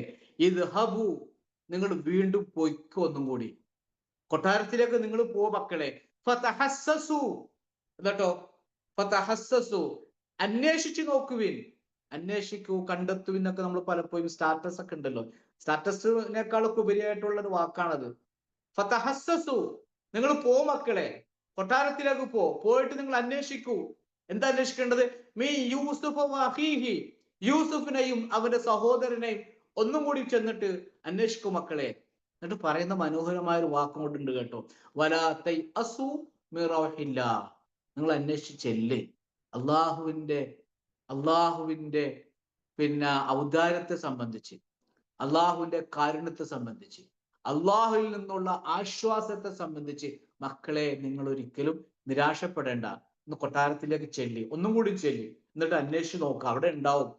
A: ഇദ്ഹബു, നിങ്ങൾ വീണ്ടും പൊയ്ക്കോ, ഒന്നും കൂടി കൊട്ടാരത്തിലേക്ക് നിങ്ങൾ പോ മക്കളെ. ഫതഹസ്സസു, എന്നിട്ടോ ഫതഹസ്സസു, അന്വേഷിച്ചു നോക്കുവിൻ, അന്വേഷിക്കൂ, കണ്ടെത്തുവിൻ എന്നൊക്കെ നമ്മൾ പലപ്പോഴും സ്റ്റാറ്റസ് ഒക്കെ ഉണ്ടല്ലോ, സ്റ്റാറ്റസിനേക്കാളൊക്കെ ഉപരിയായിട്ടുള്ള ഒരു വാക്കാണത്. ഫതഹസ്സസു, നിങ്ങൾ പോ മക്കളെ, കൊട്ടാരത്തിലേക്ക് പോയിട്ട് നിങ്ങൾ അന്വേഷിക്കൂ. എന്താ അന്വേഷിക്കേണ്ടത്? മീ യൂസുഫ വഅഖീഹി, യൂസുഫിനെയും അവന്റെ സഹോദരനെയും ഒന്നും കൂടി ചെന്നിട്ട് അന്വേഷിക്കൂ മക്കളെ. എന്നിട്ട് പറയുന്ന മനോഹരമായ ഒരു വാക്കും കൊണ്ടുണ്ട് കേട്ടോ, വലാ തൈഅസു മിർ റൗഹില്ലാ, നിങ്ങൾ അന്വേഷിച്ചെല്ലേ അള്ളാഹുവിന്റെ ഔദാര്യത്തെ സംബന്ധിച്ച്, അള്ളാഹുവിന്റെ കാരുണ്യത്തെ സംബന്ധിച്ച്, അള്ളാഹുവിൽ നിന്നുള്ള ആശ്വാസത്തെ സംബന്ധിച്ച് മക്കളെ നിങ്ങൾ ഒരിക്കലും നിരാശപ്പെടേണ്ട. ഇന്ന് കൊട്ടാരത്തിലേക്ക് ചെല്ലി, ഒന്നും കൂടി ചെല്ലി, എന്നിട്ട് അന്വേഷിച്ച് നോക്കുക, അവിടെ ഉണ്ടാവും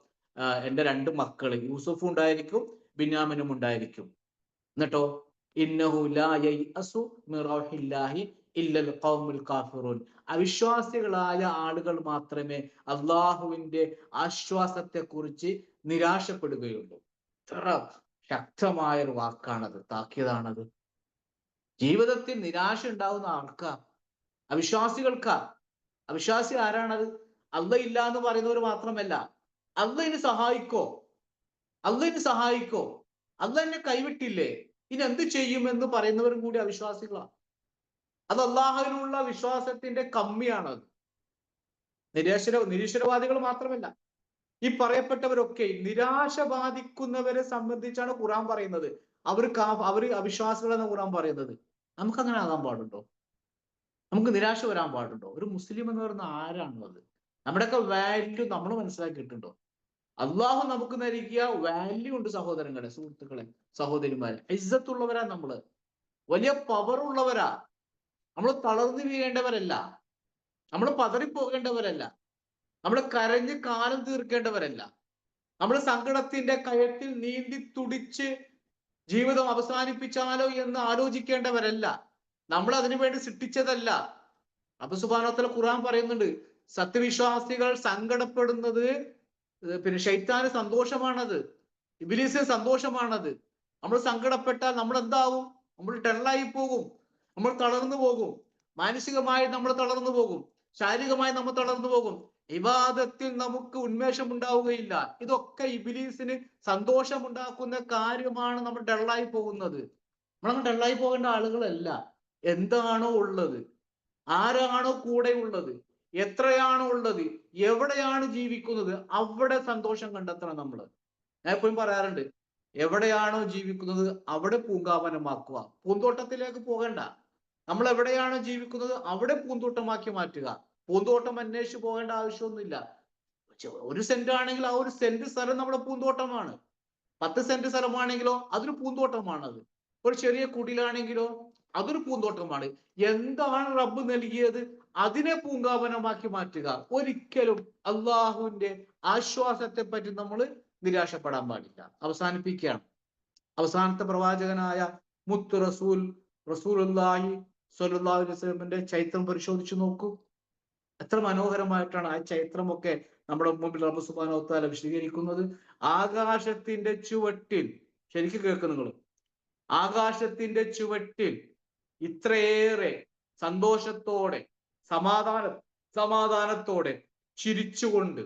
A: എൻ്റെ 2 മക്കള്, യൂസുഫും ഉണ്ടായിരിക്കും ബിന്യാമിനും ഉണ്ടായിരിക്കും. എന്നിട്ടോ ഇന്നഹു ലാ യൈഅസു മിർ റൗഹില്ലാഹി ഇല്ലൽ ഖൗമുൽ കാഫിറൂൻ. അവിശ്വാസികളായ ആളുകൾ മാത്രമേ അള്ളാഹുവിന്റെ ആശ്വാസത്തെ കുറിച്ച് നിരാശപ്പെടുകയുള്ളൂ. ഇത്ര ശക്തമായ ഒരു വാക്കാണത്, താക്കീതാണത്. ജീവിതത്തിൽ നിരാശ ഉണ്ടാവുന്ന ആർക്കാ? അവിശ്വാസികൾക്കാ. അവിശ്വാസി ആരാണത്? അല്ല ഇല്ല എന്ന് പറയുന്നവർ മാത്രമല്ല, അല്ല ഇനി സഹായിക്കോ, അല്ല ഇനി സഹായിക്കോ, അല്ല എന്നെ കൈവിട്ടില്ലേ, ഇനി എന്ത് ചെയ്യുമെന്ന് പറയുന്നവരും കൂടി അവിശ്വാസികളാണ്. അത് അള്ളാഹുവിനുള്ള വിശ്വാസത്തിന്റെ കമ്മിയാണത്. നിരീശ്വരവാദികൾ മാത്രമല്ല, ഈ പറയപ്പെട്ടവരൊക്കെ നിരാശ ബാധിക്കുന്നവരെ സംബന്ധിച്ചാണ് ഖുർആൻ പറയുന്നത്. അവര് അവിശ്വാസികളെന്ന് ഖുർആൻ പറയുന്നത്. നമുക്ക് അങ്ങനെ ആകാൻ പാടുണ്ടോ? നമുക്ക് നിരാശ വരാൻ പാടുണ്ടോ? ഒരു മുസ്ലിം എന്ന് പറയുന്ന ആരാണുള്ളത്? നമ്മുടെയൊക്കെ വാല്യൂ നമ്മൾ മനസ്സിലാക്കിയിട്ടുണ്ടോ? അള്ളാഹു നമുക്ക് നൽകിയ വാല്യൂ ഉണ്ട് സഹോദരങ്ങളെ, സുഹൃത്തുക്കളെ, സഹോദരിമാരെ. ഇസ്സത്തുള്ളവരാ നമ്മള്, വലിയ പവർ ഉള്ളവരാ. നമ്മൾ തളർന്നു വീഴേണ്ടവരല്ല, നമ്മൾ പതറിപ്പോകേണ്ടവരല്ല, നമ്മൾ കരഞ്ഞ് കാലം തീർക്കേണ്ടവരല്ല, നമ്മൾ സങ്കടത്തിന്റെ കയത്തിൽ നീന്തി തുടിച്ച് ജീവിതം അവസാനിപ്പിച്ചാലോ എന്ന് ആലോചിക്കേണ്ടവരല്ല. നമ്മൾ അതിനു വേണ്ടി സൃഷ്ടിച്ചതല്ല. അപ്പൊ സുബ്ഹാനഹു വ തആല ഖുർആൻ പറയുന്നുണ്ട്, സത്യവിശ്വാസികൾ സങ്കടപ്പെടുന്നത് പിന്നെ ശൈത്താന് സന്തോഷമാണത്, ഇബ്ലീസിന് സന്തോഷമാണത്. നമ്മൾ സങ്കടപ്പെട്ടാൽ നമ്മൾ എന്താവും? നമ്മൾ ടെററായി പോകും, നമ്മൾ തളർന്നു പോകും, മാനസികമായി നമ്മൾ തളർന്നു പോകും, ശാരീരികമായി നമ്മൾ തളർന്നു പോകും, ഇബാദത്തിൽ നമുക്ക് ഉന്മേഷം ഉണ്ടാവുകയില്ല. ഇതൊക്കെ ഇബ്ലീസിന് സന്തോഷമുണ്ടാക്കുന്ന കാര്യമാണ്. നമ്മൾ ടെററായി പോകുന്നത്. നമ്മളങ്ങനെ ടെററായി പോകേണ്ട ആളുകളല്ല. എന്താണോ ഉള്ളത്, ആരാണോ കൂടെ ഉള്ളത്, എത്രയാണോ ഉള്ളത്, എവിടെയാണ് ജീവിക്കുന്നത്, അവിടെ സന്തോഷം കണ്ടെത്തണം നമ്മൾ. ഞാൻ എപ്പോഴും പറയാറുണ്ട്, എവിടെയാണോ ജീവിക്കുന്നത് അവിടെ പൂങ്കാവനമാക്കുക, പൂന്തോട്ടത്തിലേക്ക് പോകണ്ട. നമ്മൾ എവിടെയാണോ ജീവിക്കുന്നത് അവിടെ പൂന്തോട്ടമാക്കി മാറ്റുക. പൂന്തോട്ടം അന്വേഷിച്ച് പോകേണ്ട ആവശ്യമൊന്നുമില്ല. ഒരു സെന്റ് ആണെങ്കിൽ ആ ഒരു സെന്റ് സ്ഥലം നമ്മുടെ പൂന്തോട്ടമാണ്. 10 സെന്റ് സ്ഥലമാണെങ്കിലോ അതൊരു പൂന്തോട്ടമാണത്. ഒരു ചെറിയ കുടിലാണെങ്കിലോ അതൊരു പൂന്തോട്ടമാണ്. എന്താണ് റബ്ബ് നൽകിയത് അതിനെ പൂങ്കാവനമാക്കി മാറ്റുക. ഒരിക്കലും അള്ളാഹുവിന്റെ ആശ്വാസത്തെ പറ്റി നമ്മൾ നിരാശപ്പെടാൻ പാടില്ല. അവസാനിപ്പിക്കുകയാണ്. അവസാനത്തെ പ്രവാചകനായ മുത്ത് റസൂലുള്ളാഹി സ്വല്ലല്ലാഹു അലൈഹി വസല്ലമയുടെ ചരിത്രം പരിശോധിച്ചു നോക്കൂ. എത്ര മനോഹരമായിട്ടാണ് ആ ചരിത്രമൊക്കെ നമ്മുടെ മുമ്പിൽ റബ്ബ് സുബ്ഹാനഹു വ തആല വിശദീകരിക്കുന്നത്. ആകാശത്തിന്റെ ചുവട്ടിൽ, ശരിക്കും കേൾക്കും നിങ്ങൾ, ആകാശത്തിന്റെ ചുവട്ടിൽ ഇത്രയേറെ സന്തോഷത്തോടെ സമാധാനത്തോടെ ചിരിച്ചുകൊണ്ട്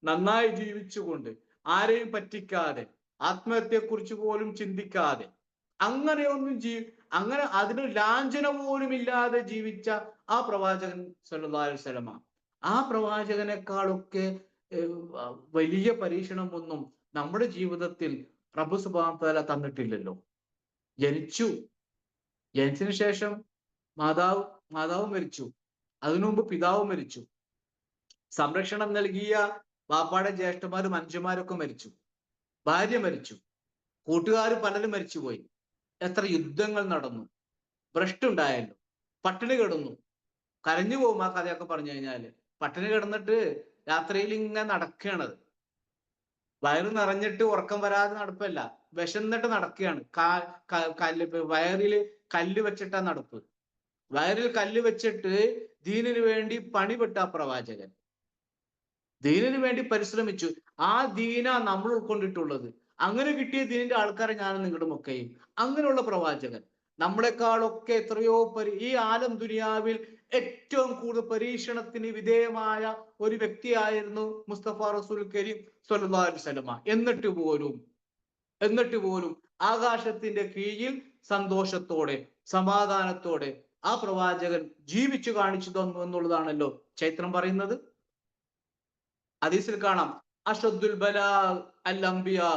A: നന്നായി ജീവിച്ചുകൊണ്ട് ആരെയും പറ്റിക്കാതെ ആത്മഹത്യയെക്കുറിച്ച് പോലും ചിന്തിക്കാതെ അങ്ങനെ അതിന് ലാഞ്ചന പോലും ഇല്ലാതെ ജീവിച്ച ആ പ്രവാചകൻ സല്ലല്ലാഹു അലൈഹി വസല്ലമ, ആ പ്രവാചകനേക്കാളൊക്കെ വലിയ പരീക്ഷണമൊന്നും നമ്മുടെ ജീവിതത്തിൽ റബ്ബ് സുബ്ഹാനഹു വ തആല തന്നിട്ടില്ലല്ലോ. ജനിച്ചതിന് ശേഷം മാതാവ് മരിച്ചു, അതിനു മുമ്പ് പിതാവ് മരിച്ചു, സംരക്ഷണം നൽകിയ വാപ്പാടെ ജ്യേഷ്ഠന്മാരും അനുജന്മാരൊക്കെ മരിച്ചു, ഭാര്യ മരിച്ചു, കൂട്ടുകാർ പലരും മരിച്ചുപോയി, എത്ര യുദ്ധങ്ങൾ നടന്നു, ഭ്രഷ്ടുണ്ടായല്ലോ, പട്ടിണി കിടന്നു. കരഞ്ഞു പോകും ആ കഥയൊക്കെ പറഞ്ഞു കഴിഞ്ഞാല്. പട്ടിണി കിടന്നിട്ട് രാത്രിയിൽ ഇങ്ങനെ നടക്കുകയാണത്. വയറ് നിറഞ്ഞിട്ട് ഉറക്കം വരാതെ നടപ്പല്ല, വിശന്നിട്ട് നടക്കുകയാണ്. വയറിൽ കല്ല് വെച്ചിട്ടാ നടപ്പ്. വയറിൽ കല്ല് വെച്ചിട്ട് ദീനിനു വേണ്ടി പണിപ്പെട്ട പ്രവാചകൻ ദീനിനു വേണ്ടി പരിശ്രമിച്ചു. ആ ദീന നമ്മൾ ഉൾക്കൊണ്ടിട്ടുള്ളത്. അങ്ങനെ കിട്ടിയ ദീനിന്റെ ആൾക്കാരെ ഞാനും നിങ്ങളും ഒക്കെയും. അങ്ങനെയുള്ള പ്രവാചകൻ നമ്മളെക്കാളൊക്കെ എത്രയോ ഈ ആലം ദുനിയാവിൽ ഏറ്റവും കൂടുതൽ പരീക്ഷണത്തിന് വിധേയമായ ഒരു വ്യക്തിയായിരുന്നു മുസ്തഫ റസൂൽ കരീം സ്വല്ലല്ലാഹു അലൈഹി വസല്ലമ. എന്നിട്ട് പോലും ആകാശത്തിന്റെ കീഴിൽ സന്തോഷത്തോടെ സമാധാനത്തോടെ ആ പ്രവാചകൻ ജീവിച്ചു കാണിച്ചു തന്നു എന്നുള്ളതാണല്ലോ ചരിത്രം പറയുന്നത്. ഹദീസിൽ കാണാം, അഷദ്ദുൽ ബലാ അൽ അംബിയാ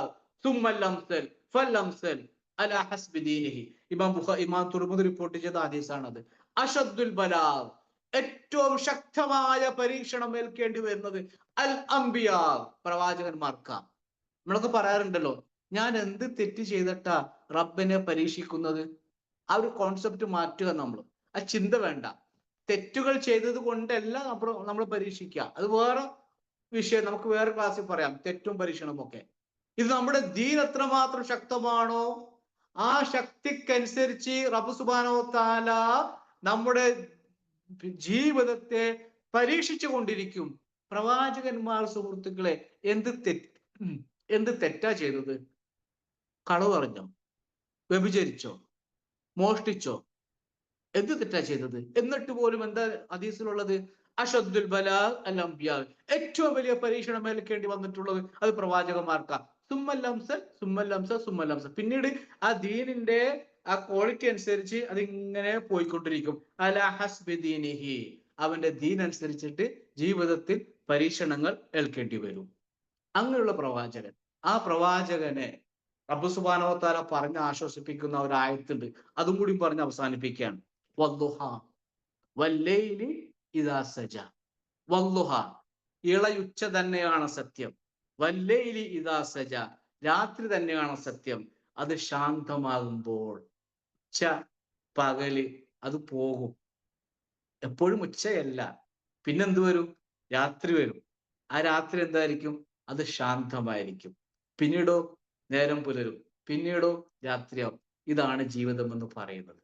A: സുമ്മൽ അംസൽ ഫൽ അംസൽ അലാ ഹസ്ബി ദീനിഹി. ഇമാം തുർമുദി റിപ്പോർട്ട് ചെയ്ത ഹദീസാണത്. അഷദ്ദുൽ ബലാ, ഏറ്റവും ശക്തമായ പരീക്ഷണം ഏൽക്കേണ്ടി വരുന്നത് അൽ അംബിയാ, പ്രവാചകന്മാർക്കാ. നമ്മളൊക്കെ പറയാറുണ്ടല്ലോ, ഞാൻ എന്ത് തെറ്റ് ചെയ്തിട്ടാ റബ്ബിനെ പരീക്ഷിക്കുന്നത്? ആ ഒരു കോൺസെപ്റ്റ് മാറ്റുക. ആ ചിന്ത വേണ്ട. തെറ്റുകൾ ചെയ്തത് കൊണ്ടല്ല നമ്മൾ പരീക്ഷിക്കുക, അത് വേറെ വിഷയം, നമുക്ക് വേറെ ക്ലാസ്സിൽ പറയാം, തെറ്റും പരീക്ഷണമൊക്കെ. ഇത് നമ്മുടെ ദീൻ എത്രമാത്രം ശക്തമാണോ ആ ശക്തിക്കനുസരിച്ച് റബ്ബ് സുബ്ഹാനഹു വ തആല നമ്മുടെ ജീവിതത്തെ പരീക്ഷിച്ചു കൊണ്ടിരിക്കും. പ്രവാചകന്മാർ സുഹൃത്തുക്കളെ എന്ത് തെറ്റാ ചെയ്തത്? കളവ് പറഞ്ഞോ? വ്യഭിചരിച്ചോ? മോഷ്ടിച്ചോ? എന്ത് തെറ്റാ ചെയ്തത്? എന്നിട്ട് പോലും എന്താ ഹദീസിലുള്ളത്? അഷദ്ദുൽ ബലാ അൽ അംബിയാ, ഏറ്റവും വലിയ പരീക്ഷണം ഏൽക്കേണ്ടി വന്നിട്ടുള്ളത് അത് പ്രവാചകന്മാർക്കാ. സുമ്മൽ അംസൽ. പിന്നീട് ആ ദീനിന്റെ ആ ക്വാളിറ്റി അനുസരിച്ച് അതിങ്ങനെ പോയിക്കൊണ്ടിരിക്കും. അലാ ഹസ്ബി ദീനിഹി, അവന്റെ ദീൻ അനുസരിച്ചിട്ട് ജീവിതത്തിൽ പരീക്ഷണങ്ങൾ ഏൽക്കേണ്ടി വരും. അങ്ങനെയുള്ള പ്രവാചകൻ, ആ പ്രവാചകനെ റബ്ബ് സുബ്ഹാനഹു വ തആല പറഞ്ഞ് ആശ്വസിപ്പിക്കുന്ന ഒരു ആയത്തുണ്ട്, അതും കൂടി പറഞ്ഞ് അവസാനിപ്പിക്കുകയാണ്. വദ്ദുഹാ വല്ലൈലി ഇദാ സജ. വദ്ദുഹ, ഇളയുച്ച തന്നെയാണ് സത്യം. വല്ലൈലി ഇദാ സജ, രാത്രി തന്നെയാണ് സത്യം. അത് ശാന്തമാകുമ്പോൾ. ഉച്ച പകല് അത് പോകും. എപ്പോഴും ഉച്ചയല്ല. പിന്നെന്ത് വരും? രാത്രി വരും. ആ രാത്രി എന്തായിരിക്കും? അത് ശാന്തമായിരിക്കും. പിന്നീടോ നേരം പുലരും. പിന്നീടോ രാത്രിയാവും. ഇതാണ് ജീവിതം എന്ന് പറയുന്നത്.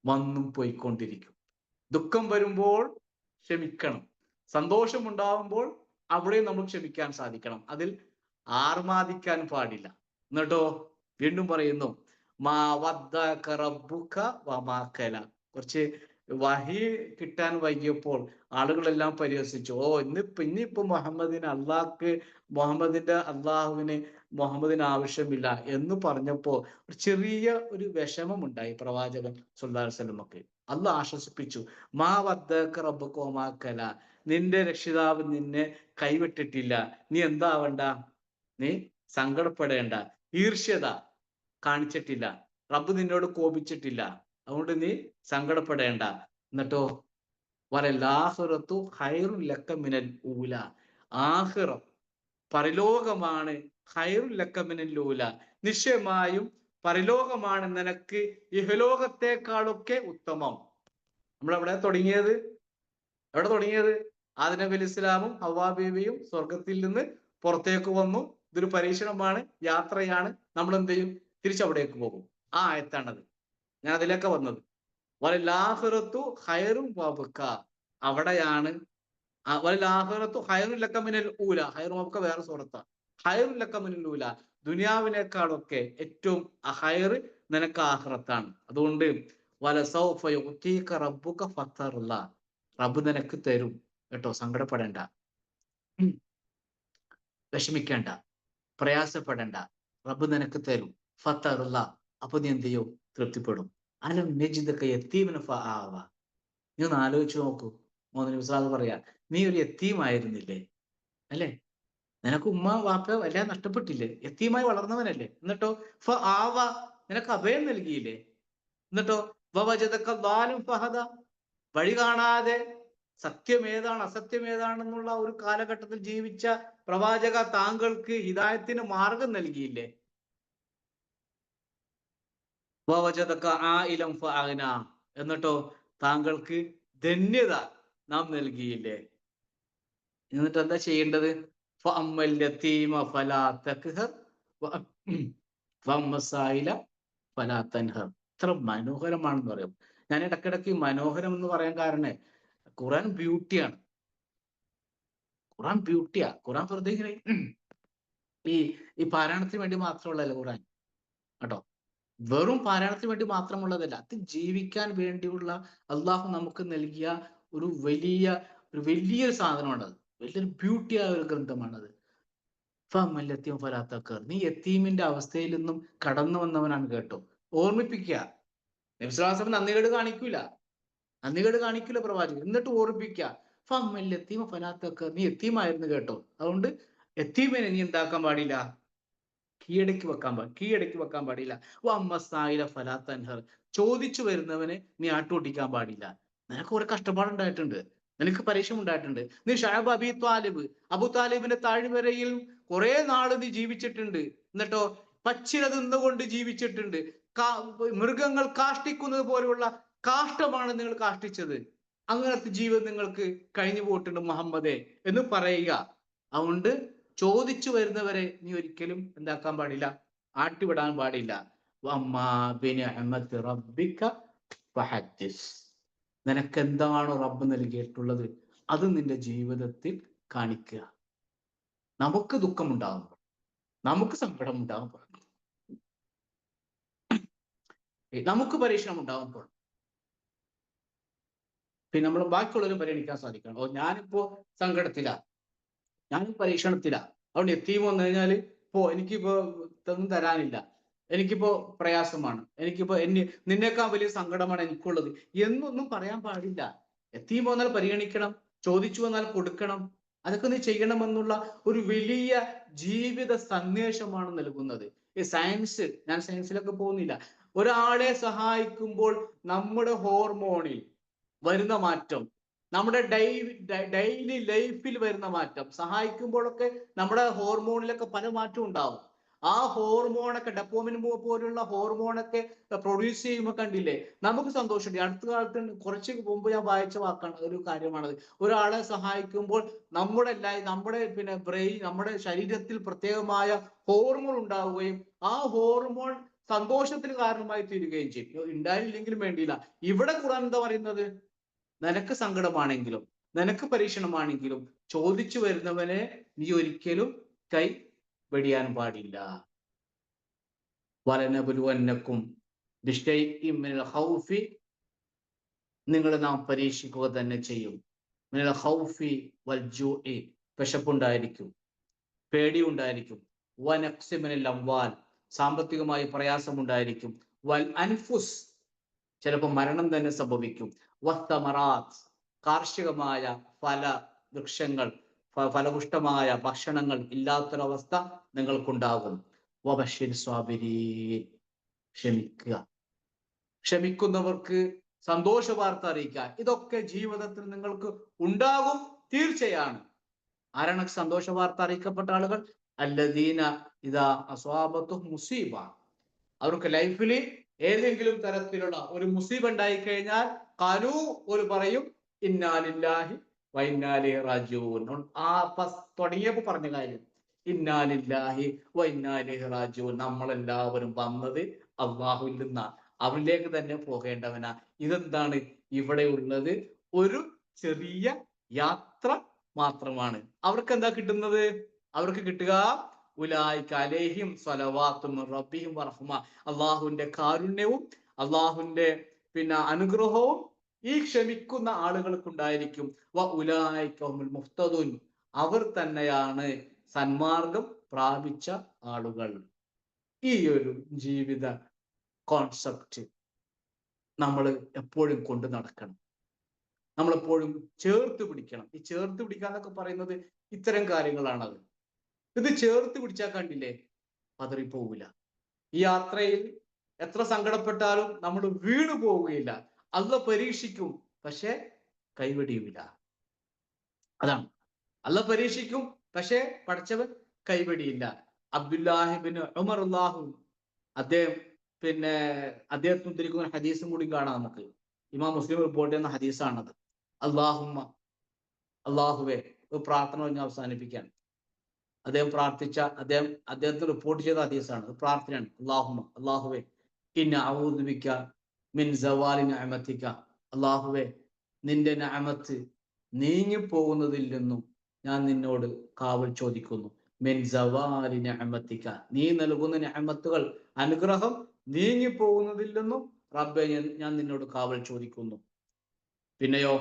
A: വന്നും പോയിക്കൊണ്ടിരിക്കും. ദുഃഖം വരുമ്പോൾ ക്ഷമിക്കണം. സന്തോഷമുണ്ടാവുമ്പോൾ അവിടെ നമ്മൾ ക്ഷമിക്കാൻ സാധിക്കണം. അതിൽ ആർമാദിക്കാൻ പാടില്ല. എന്നിട്ടോ വീണ്ടും പറയുന്നു, മാ വദ്ദഅക റബ്ബുക വമാ ഖല. കുറച്ച് വഹി കിട്ടാൻ വൈകിയപ്പോൾ ആളുകളെല്ലാം പരിഹസിച്ചു. ഇനിയിപ്പോ അള്ളാഹുവിന് മുഹമ്മദിന് ആവശ്യമില്ല എന്ന് പറഞ്ഞപ്പോ ഒരു ചെറിയ ഒരു വിഷമം ഉണ്ടായി പ്രവാചകൻ സല്ലല്ലാഹു അലൈഹി വസല്ലമക്ക്. അള്ളാഹ് ആശ്വസിപ്പിച്ചു, മാ വദ്ദഅക റബ്ബുക വമാ ഖല, നിന്റെ രക്ഷിതാവ് നിന്നെ കൈവിട്ടിട്ടില്ല. നീ എന്താവണ്ട? നീ സങ്കടപ്പെടേണ്ട. ഈർഷ്യത കാണിച്ചിട്ടില്ല. റബ്ബ് നിന്നോട് കോപിച്ചിട്ടില്ല. അതുകൊണ്ട് നീ സങ്കടപ്പെടേണ്ട. എന്നിട്ടോ വലല്ലാഹിറത്തു ഖൈറുൻ ലക മിനൽ ഊല, ആഖിറം പരലോകമാണ് ഖൈറുൻ ലക മിനൽ ഊല, നിശ്ചയമായും പരലോകമാണ് നിനക്ക് ഇഹലോകത്തെക്കാളൊക്കെ ഉത്തമം. നമ്മൾ എവിടെ തുടങ്ങിയത്? ആദം നബി അലൈഹി ഇസ്ലാമും ഹവ്വാ ബീവിയും സ്വർഗത്തിൽ നിന്ന് പുറത്തേക്ക് വന്നു. ഇതൊരു പരീക്ഷണമാണ്, യാത്രയാണ്. നമ്മൾ എന്ത് ചെയ്യും? തിരിച്ചവിടേക്ക് പോകും. ആ ആയത്താണത്. ഞാൻ അതിലൊക്കെ വന്നത്. വലല്ലാഹിറത്തു ഖൈറുൻ വഅബ്ക, അവിടെയാണ്. വലല്ലാഹിറത്തു ഖൈറുൻ ലക മിനൽ ഊല, ഖൈറുൻ വഅബ്ക വേറെ സൂറത്താ. ഖൈറുൻ ലക മിനൽ ഊല, ദുനിയാവിനേക്കാളൊക്കെ ഏറ്റവും ഖൈർ നിനക്ക് ആഖിറത്താണ്. അതുകൊണ്ട് വലസൗഫ യുഅതീക റബ്ബുക ഫതർല, റബ്ബ് നിനക്ക് തരും കേട്ടോ. സങ്കടപ്പെടേണ്ട, വിഷമിക്കേണ്ട, പ്രയാസപ്പെടേണ്ട. റബ്ബ് നിനക്ക് തരും. ഫതർല, അപ്പൊ നീ എന്ത് ചെയ്യും? തൃപ്തിപ്പെടും. അലം നജിദക യതീമൻ ഫആവ. നീ ഒന്ന് ആലോചിച്ച് നോക്കൂ. മുഹമ്മദ് നബി സ്വല്ലല്ലാഹു പറയാ, നീ ഒരു യതീമായിരുന്നില്ലേ? അല്ലേ? നിനക്ക് ഉമ്മ വാപ്പ എല്ലാം നഷ്ടപ്പെട്ടില്ലേ? യതീമായി വളർന്നവനല്ലേ? എന്നിട്ടോ ഫആവ, നിനക്ക് അഭയം നൽകിയില്ലേ? എന്നിട്ടോ വവജദക ളാലിൻ ഫഹദ, വഴി കാണാതെ സത്യം ഏതാണ് അസത്യം ഏതാണെന്നുള്ള ഒരു കാലഘട്ടത്തിൽ ജീവിച്ച പ്രവാചക, താങ്കൾക്ക് ഹിദായത്തിന് മാർഗം നൽകിയില്ലേ? വവജദക ആയിലൻ ഫഅഗ്ന, എന്നിട്ടോ താങ്കൾക്ക് ധന്യത നാം നൽകിയില്ലേ? എന്നിട്ട് എന്താ ചെയ്യേണ്ടത്? ഫഅമ്മൽ യതീമ ഫലാ തഖ്ഹർ വഅമ്മ സായില ഫലാ തൻഹർ. ഇത്ര മനോഹരമാണെന്ന് പറയും. ഞാൻ ഇടക്കിടക്ക് മനോഹരം എന്ന് പറയാൻ കാരണം ഖുർആൻ ബ്യൂട്ടിയാണ്. ഖുർആൻ വെറുതെ ഇങ്ങനെ ഈ ഈ പാരായണത്തിന് വേണ്ടി മാത്രമുള്ളതല്ല ഖുർആൻ കേട്ടോ. വെറും പാരായണത്തിന് വേണ്ടി മാത്രമുള്ളതല്ല, അത് ജീവിക്കാൻ വേണ്ടിയുള്ള അള്ളാഹു നമുക്ക് നൽകിയ ഒരു വലിയൊരു സാധനമാണത്. വലിയൊരു ബ്യൂട്ടിയായ ഒരു ഗ്രന്ഥമാണത്. ഫമല്ലത്യം ഫലാത്തക്കർ, നീ യത്തീമിന്റെ അവസ്ഥയിൽ നിന്നും കടന്നു വന്നവനാണ് കേട്ടോ. ഓർമ്മിപ്പിക്കുക. നബി സ്വല്ലല്ലാഹു അലൈഹി വസല്ലം നന്ദികേട് കാണിക്കില്ല പ്രവാചകൻ. എന്നിട്ട് ഓർമ്മിപ്പിക്കുക, ഫമല്ലത്യം ഫലാത്തക്കർ, നീ യത്തീമായിരുന്നു കേട്ടോ. അതുകൊണ്ട് യത്തീമിനെ നീ എന്താക്കാൻ പാടില്ല? കീഴടക്കി വെക്കാൻ പാടില്ല. വമ്മസായില ഫലാ തൻഹർ, ചോദിച്ചു വരുന്നവനെ നീ ആട്ടോട്ടിക്കാൻ പാടില്ല. നിനക്ക് കുറെ കഷ്ടപ്പാടുണ്ടായിട്ടുണ്ട്, നിനക്ക് പരിശ്രമം ഉണ്ടായിട്ടുണ്ട്. നീ ഷഅബ് അബു താലിബിന്റെ താഴ്വരയിൽ കുറെ നാള് നീ ജീവിച്ചിട്ടുണ്ട്. എന്നിട്ടോ പച്ചില തിന്നുകൊണ്ട് ജീവിച്ചിട്ടുണ്ട്. മൃഗങ്ങൾ കാഷ്ടിക്കുന്നത് പോലെയുള്ള കാഷ്ടമാണ് നിങ്ങൾ കാഷ്ടിച്ചത്. അങ്ങനത്തെ ജീവിതം നിങ്ങൾക്ക് കഴിഞ്ഞു പോയിട്ടുണ്ട് മുഹമ്മദേ എന്ന് പറയുക. അതുകൊണ്ട് ചോദിച്ചു വരുന്നവരെ നീ ഒരിക്കലും എന്താക്കാൻ പാടില്ല? ആട്ടിവിടാൻ പാടില്ല. വമ്മാ ബിനിഅമത്തി റബ്ബിക ഫഹദ്ദിസ്, നിനക്ക് എന്താണോ റബ്ബ് നൽകിയിട്ടുള്ളത് അത് നിന്റെ ജീവിതത്തിൽ കാണിക്കുക. നമുക്ക് ദുഃഖമുണ്ടാകുമ്പോൾ, നമുക്ക് സങ്കടം ഉണ്ടാകുമ്പോൾ, നമുക്ക് പരീക്ഷണം ഉണ്ടാകുമ്പോൾ പിന്നെ നമ്മൾ ബാക്കിയുള്ളവരും പരിഗണിക്കാൻ സാധിക്കണം. ഓ, ഞാനിപ്പോ സങ്കടത്തിലാ, ഞാൻ പരീക്ഷണത്തിലാ, അതുകൊണ്ട് എത്തീം വന്നു കഴിഞ്ഞാല് എനിക്കിപ്പോ ഒന്നും തരാനില്ല, എനിക്കിപ്പോ പ്രയാസമാണ്, എനിക്കിപ്പോ നിന്നേക്കാൾ വലിയ സങ്കടമാണ് എനിക്കുള്ളത് എന്നൊന്നും പറയാൻ പാടില്ല. എത്തീം വന്നാൽ പരിഗണിക്കണം, ചോദിച്ചു വന്നാൽ കൊടുക്കണം, അതൊക്കെ നീ ചെയ്യണമെന്നുള്ള ഒരു വലിയ ജീവിത സന്ദേശമാണ് നൽകുന്നത്. ഈ സയൻസ്, ഞാൻ സയൻസിലൊക്കെ പോകുന്നില്ല, ഒരാളെ സഹായിക്കുമ്പോൾ നമ്മുടെ ഹോർമോണിൽ വരുന്ന മാറ്റം, നമ്മുടെ ഡെയിലി ലൈഫിൽ വരുന്ന മാറ്റം, സഹായിക്കുമ്പോഴൊക്കെ നമ്മുടെ ഹോർമോണിലൊക്കെ പല മാറ്റവും ഉണ്ടാവും. ആ ഹോർമോണൊക്കെ ഡെപ്പോമിൻ പോലുള്ള ഹോർമോണൊക്കെ പ്രൊഡ്യൂസ് ചെയ്യുമ്പോൾ കണ്ടില്ലേ നമുക്ക് സന്തോഷമുണ്ട്. അടുത്ത കാലത്ത് കുറച്ച് മുമ്പ് ഞാൻ വായിച്ച വാക്കാണ്, ഒരു കാര്യമാണത്. ഒരാളെ സഹായിക്കുമ്പോൾ നമ്മുടെ പിന്നെ ബ്രെയിൻ, നമ്മുടെ ശരീരത്തിൽ പ്രത്യേകമായ ഹോർമോൺ ഉണ്ടാവുകയും ആ ഹോർമോൺ സന്തോഷത്തിന് കാരണമായി തീരുകയും ചെയ്യും. ഉണ്ടായില്ലെങ്കിലും വേണ്ടിയില്ല. ഇവിടെ ഖുർആൻ എന്താ പറയുന്നത്? നിനക്ക് സങ്കടമാണെങ്കിലും നിനക്ക് പരീക്ഷണമാണെങ്കിലും ചോദിച്ചു വരുന്നവനെ നീ ഒരിക്കലും കൈ വെടിയാൻ പാടില്ല. വലനബുലുവന്നക്കും ബിശൈഇൻ ഖൗഫി, നിങ്ങളെ നാം പരീക്ഷിക്കുക തന്നെ ചെയ്യും. മിനൽ ഖൗഫി വൽ ജൂഇ, വിശപ്പുണ്ടായിരിക്കും, പേടിയുണ്ടായിരിക്കും. വനഖ്സി മിനൽ അംവാൽ, സാമ്പത്തികമായി പ്രയാസമുണ്ടായിരിക്കും. വൽ അൻഫുസ്, ചിലപ്പോൾ മരണം തന്നെ സംഭവിക്കും. വസ്തമറാത്ത്, കാർഷികമായ വൃക്ഷങ്ങൾ, ഫലപുഷ്ടമായ ഭക്ഷണങ്ങൾ ഇല്ലാത്തൊരവസ്ഥ നിങ്ങൾക്കുണ്ടാകും. വബശിർ സ്വാബിരീൻ, ക്ഷമിക്കുന്നവർക്ക് സന്തോഷ വാർത്ത അറിയിക്കാൻ. ഇതൊക്കെ ജീവിതത്തിൽ നിങ്ങൾക്ക് ഉണ്ടാകും, തീർച്ചയാണ്. ആരാണ് സന്തോഷ വാർത്ത അറിയിക്കപ്പെട്ട ആളുകൾ? അല്ലദീന ഇദാ അസ്വാബത്തുഹും മുസീബ, അവർക്ക് ലൈഫിൽ ഏതെങ്കിലും തരത്തിലുള്ള ഒരു മുസീബ ഉണ്ടായി കഴിഞ്ഞാൽ ഖാലൂ, ഒരു പറയും ഇന്നാ ലില്ലാഹി വ ഇന്നാ ഇലൈഹി റാജിഊൻ. തുടങ്ങിയപ്പോ പറഞ്ഞ കാര്യം, ഇന്നാ ലില്ലാഹി വ ഇന്നാ ഇലൈഹി റാജിഊൻ, നമ്മളെല്ലാവരും വന്നത് അള്ളാഹുവിൽ നിന്നാണ്, അവനിലേക്ക് തന്നെ പോകേണ്ടവനാ. ഇതെന്താണ് ഇവിടെ ഉള്ളത്? ഒരു ചെറിയ യാത്ര മാത്രമാണ്. അവർക്ക് എന്താ കിട്ടുന്നത്? അവർക്ക് കിട്ടുക ഉലൈക അലൈഹിം സ്വലവാത്തും മിർ റബ്ബിഹിം വറഹ്മ, അള്ളാഹുവിന്റെ കാരുണ്യവും അള്ളാഹുവിന്റെ അനുഗ്രഹവും ഈ ക്ഷമിക്കുന്ന ആളുകൾക്കുണ്ടായിരിക്കും. വ ഉലൈക ഹുമുൽ മുഹ്തദൂൻ, അവർ തന്നെയാണ് സന്മാർഗം പ്രാപിച്ച ആളുകൾ. ഈ ഒരു ജീവിത കോൺസെപ്റ്റ് നമ്മൾ എപ്പോഴും കൊണ്ടു നടക്കണം, നമ്മളെപ്പോഴും ചേർത്ത് പിടിക്കണം. ഈ ചേർത്ത് പിടിക്കാന്നൊക്കെ പറയുന്നത് ഇത്തരം കാര്യങ്ങളാണത്. ഇത് ചേർത്ത് പിടിച്ചാൽ കണ്ടില്ലേ പതറിപ്പോവില്ല. ഈ യാത്രയിൽ എത്ര സങ്കടപ്പെട്ടാലും നമ്മൾ വീണു പോവുകയില്ല. അള്ളാഹ് പരീക്ഷിക്കും, പക്ഷെ കൈവെടിയുമില്ല. അതാണ്, അള്ളാഹ് പരീക്ഷിക്കും, പക്ഷെ പഠിച്ചവൻ കൈവെടിയില്ല. അബ്ദുല്ലാഹിബിൻ ഉമർ അള്ളാഹു, അദ്ദേഹത്തിന് ഉദ്ധരിക്കുന്ന ഹദീസും കൂടി കാണാം നമുക്ക്. ഇമാം മുസ്ലിം റിപ്പോർട്ട് ചെയ്യുന്ന ഹദീസാണത്. അള്ളാഹുവെ, പ്രാർത്ഥന പറഞ്ഞ് അവസാനിപ്പിക്കാൻ അദ്ദേഹം പ്രാർത്ഥിച്ച, അദ്ദേഹത്തിന് റിപ്പോർട്ട് ചെയ്ത ഹദീസാണ്, പ്രാർത്ഥനയാണ്. അള്ളാഹുവെ ഇന്ന അഊദു ബിക മിൻ സവാലി നിഅമതിക, അള്ളാഹുവെ നിന്റെ നിഅമത്ത് നീങ്ങിപ്പോകുന്നതിൽ നിന്നും ഞാൻ നിന്നോട് കാവൽ ചോദിക്കുന്നു. മിൻ സവാലി നിഅമതിക, നീ നൽകുന്ന നിഅമത്തുകൾ, അനുഗ്രഹം നീങ്ങിപ്പോകുന്നതിൽ നിന്നും റബ്ബേ ഞാൻ നിന്നോട് കാവൽ ചോദിക്കുന്നു. പിന്നെയോ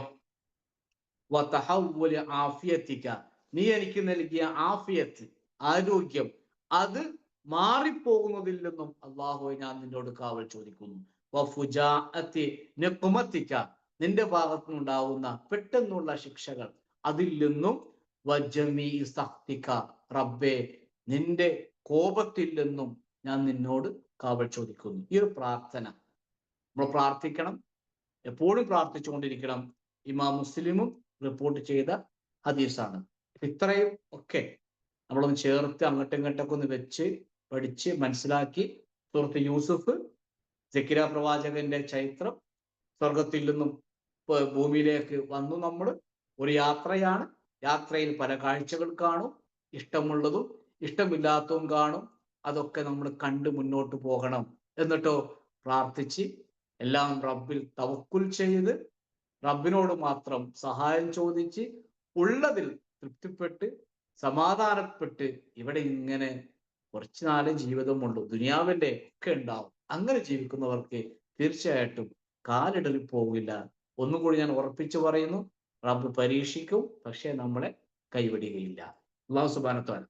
A: വതഹവ്വുലി ആഫിയതിക, നീ എനിക്ക് നൽകിയ ആഫിയത്ത്, ആരോഗ്യം, അത് മാറിപ്പോകുന്നതിൽ നിന്നും അള്ളാഹുവെ ഞാൻ നിന്നോട് കാവൽ ചോദിക്കുന്നു. വഫുജാഅതി നിഖ്മതിക, നിന്റെ ഭാഗത്തു നിന്നുണ്ടാവുന്ന പെട്ടെന്നുള്ള ശിക്ഷകൾ, അതിൽ നിന്നും വജമീഇ സഖ്തിക, റബ്ബേ നിന്റെ കോപത്തിൽ നിന്നും ഞാൻ നിന്നോട് കാവൽ ചോദിക്കുന്നു. ഈ ഒരു പ്രാർത്ഥന നമ്മൾ പ്രാർത്ഥിക്കണം, എപ്പോഴും പ്രാർത്ഥിച്ചുകൊണ്ടിരിക്കണം. ഇമാം മുസ്ലിമും റിപ്പോർട്ട് ചെയ്ത ഹദീസാണ്. ഇത്രയും ഒക്കെ നമ്മളൊന്ന് ചേർത്ത് അങ്ങോട്ടും ഇങ്ങോട്ടൊക്കെ ഒന്ന് വെച്ച് പഠിച്ച് മനസ്സിലാക്കി. സുഹൃത്ത് യൂസുഫ്, സക്കരിയ പ്രവാചകന്റെ ചരിത്രം, സ്വർഗത്തിൽ നിന്നും ഭൂമിയിലേക്ക് വന്നു. നമ്മൾ ഒരു യാത്രയാണ്, യാത്രയിൽ പല കാഴ്ചകൾ കാണും, ഇഷ്ടമുള്ളതും ഇഷ്ടമില്ലാത്തതും കാണും. അതൊക്കെ നമ്മൾ കണ്ട് മുന്നോട്ട് പോകണം. എന്നിട്ടോ പ്രാർത്ഥിച്ച് എല്ലാം റബ്ബിൽ തവക്കുൽ ചെയ്ത് റബ്ബിനോട് മാത്രം സഹായം ചോദിച്ച് ഉള്ളതിൽ തൃപ്തിപ്പെട്ട് സമാധാനപ്പെട്ട് ഇവിടെ ഇങ്ങനെ കുറച്ചു നാളെ ജീവിതമുള്ളൂ, ദുനിയാവിന്റെ ഒക്കെ ഉണ്ടാവും. അങ്ങനെ ജീവിക്കുന്നവർക്ക് തീർച്ചയായിട്ടും കാലിടൽ പോകില്ല. ഒന്നും കൂടി ഞാൻ ഉറപ്പിച്ചു പറയുന്നു, റബ്ബ് പരീക്ഷിക്കും, പക്ഷെ നമ്മളെ കൈവിടുകയില്ല. അല്ലാഹു സുബ്ഹാനഹു വ തആല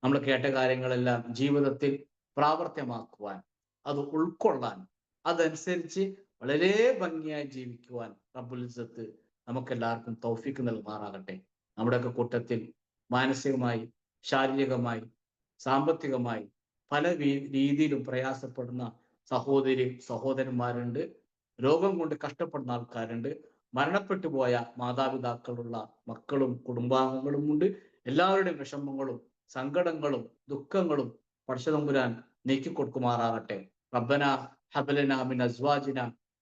A: നമ്മൾ കേട്ട കാര്യങ്ങളെല്ലാം ജീവിതത്തിൽ പ്രാവർത്തികമാക്കുവാൻ, അത് ഉൾക്കൊള്ളാൻ, അതനുസരിച്ച് വളരെ ഭംഗിയായി ജീവിക്കുവാൻ റബ്ബുൽ ഇസ്സത്ത് നമുക്കെല്ലാവർക്കും തൗഫീക്ക് നൽകുമാറാകട്ടെ. നമ്മുടെയൊക്കെ കൂട്ടത്തിൽ മാനസികമായി, ശാരീരികമായി, സാമ്പത്തികമായി പല രീതിയിലും പ്രയാസപ്പെടുന്ന സഹോദരി സഹോദരന്മാരുണ്ട്. രോഗം കൊണ്ട് കഷ്ടപ്പെടുന്ന ആൾക്കാരുണ്ട്. മരണപ്പെട്ടു പോയ മാതാപിതാക്കളുള്ള മക്കളും കുടുംബാംഗങ്ങളും ഉണ്ട്. എല്ലാവരുടെയും വിഷമങ്ങളും സങ്കടങ്ങളും ദുഃഖങ്ങളും പടച്ചതമ്പുരാൻ നീക്കിക്കൊടുക്കുമാറാകട്ടെ. റബ്ബന ഹബലന മിൻ അസ്വാജിന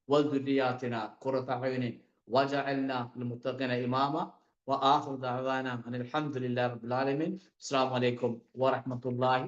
A: വദുരിയാതിന ഖുറത അയുനി വജഅൽനാ ലിൽമുത്തഖിന ഇമാമ വആഖിറു ദഅവാന അനിൽ ഹംദുലില്ലാഹി റബ്ബിൽ ആലമീൻ. അസ്സലാമു അലൈക്കും വറഹ്മത്തുള്ളാഹി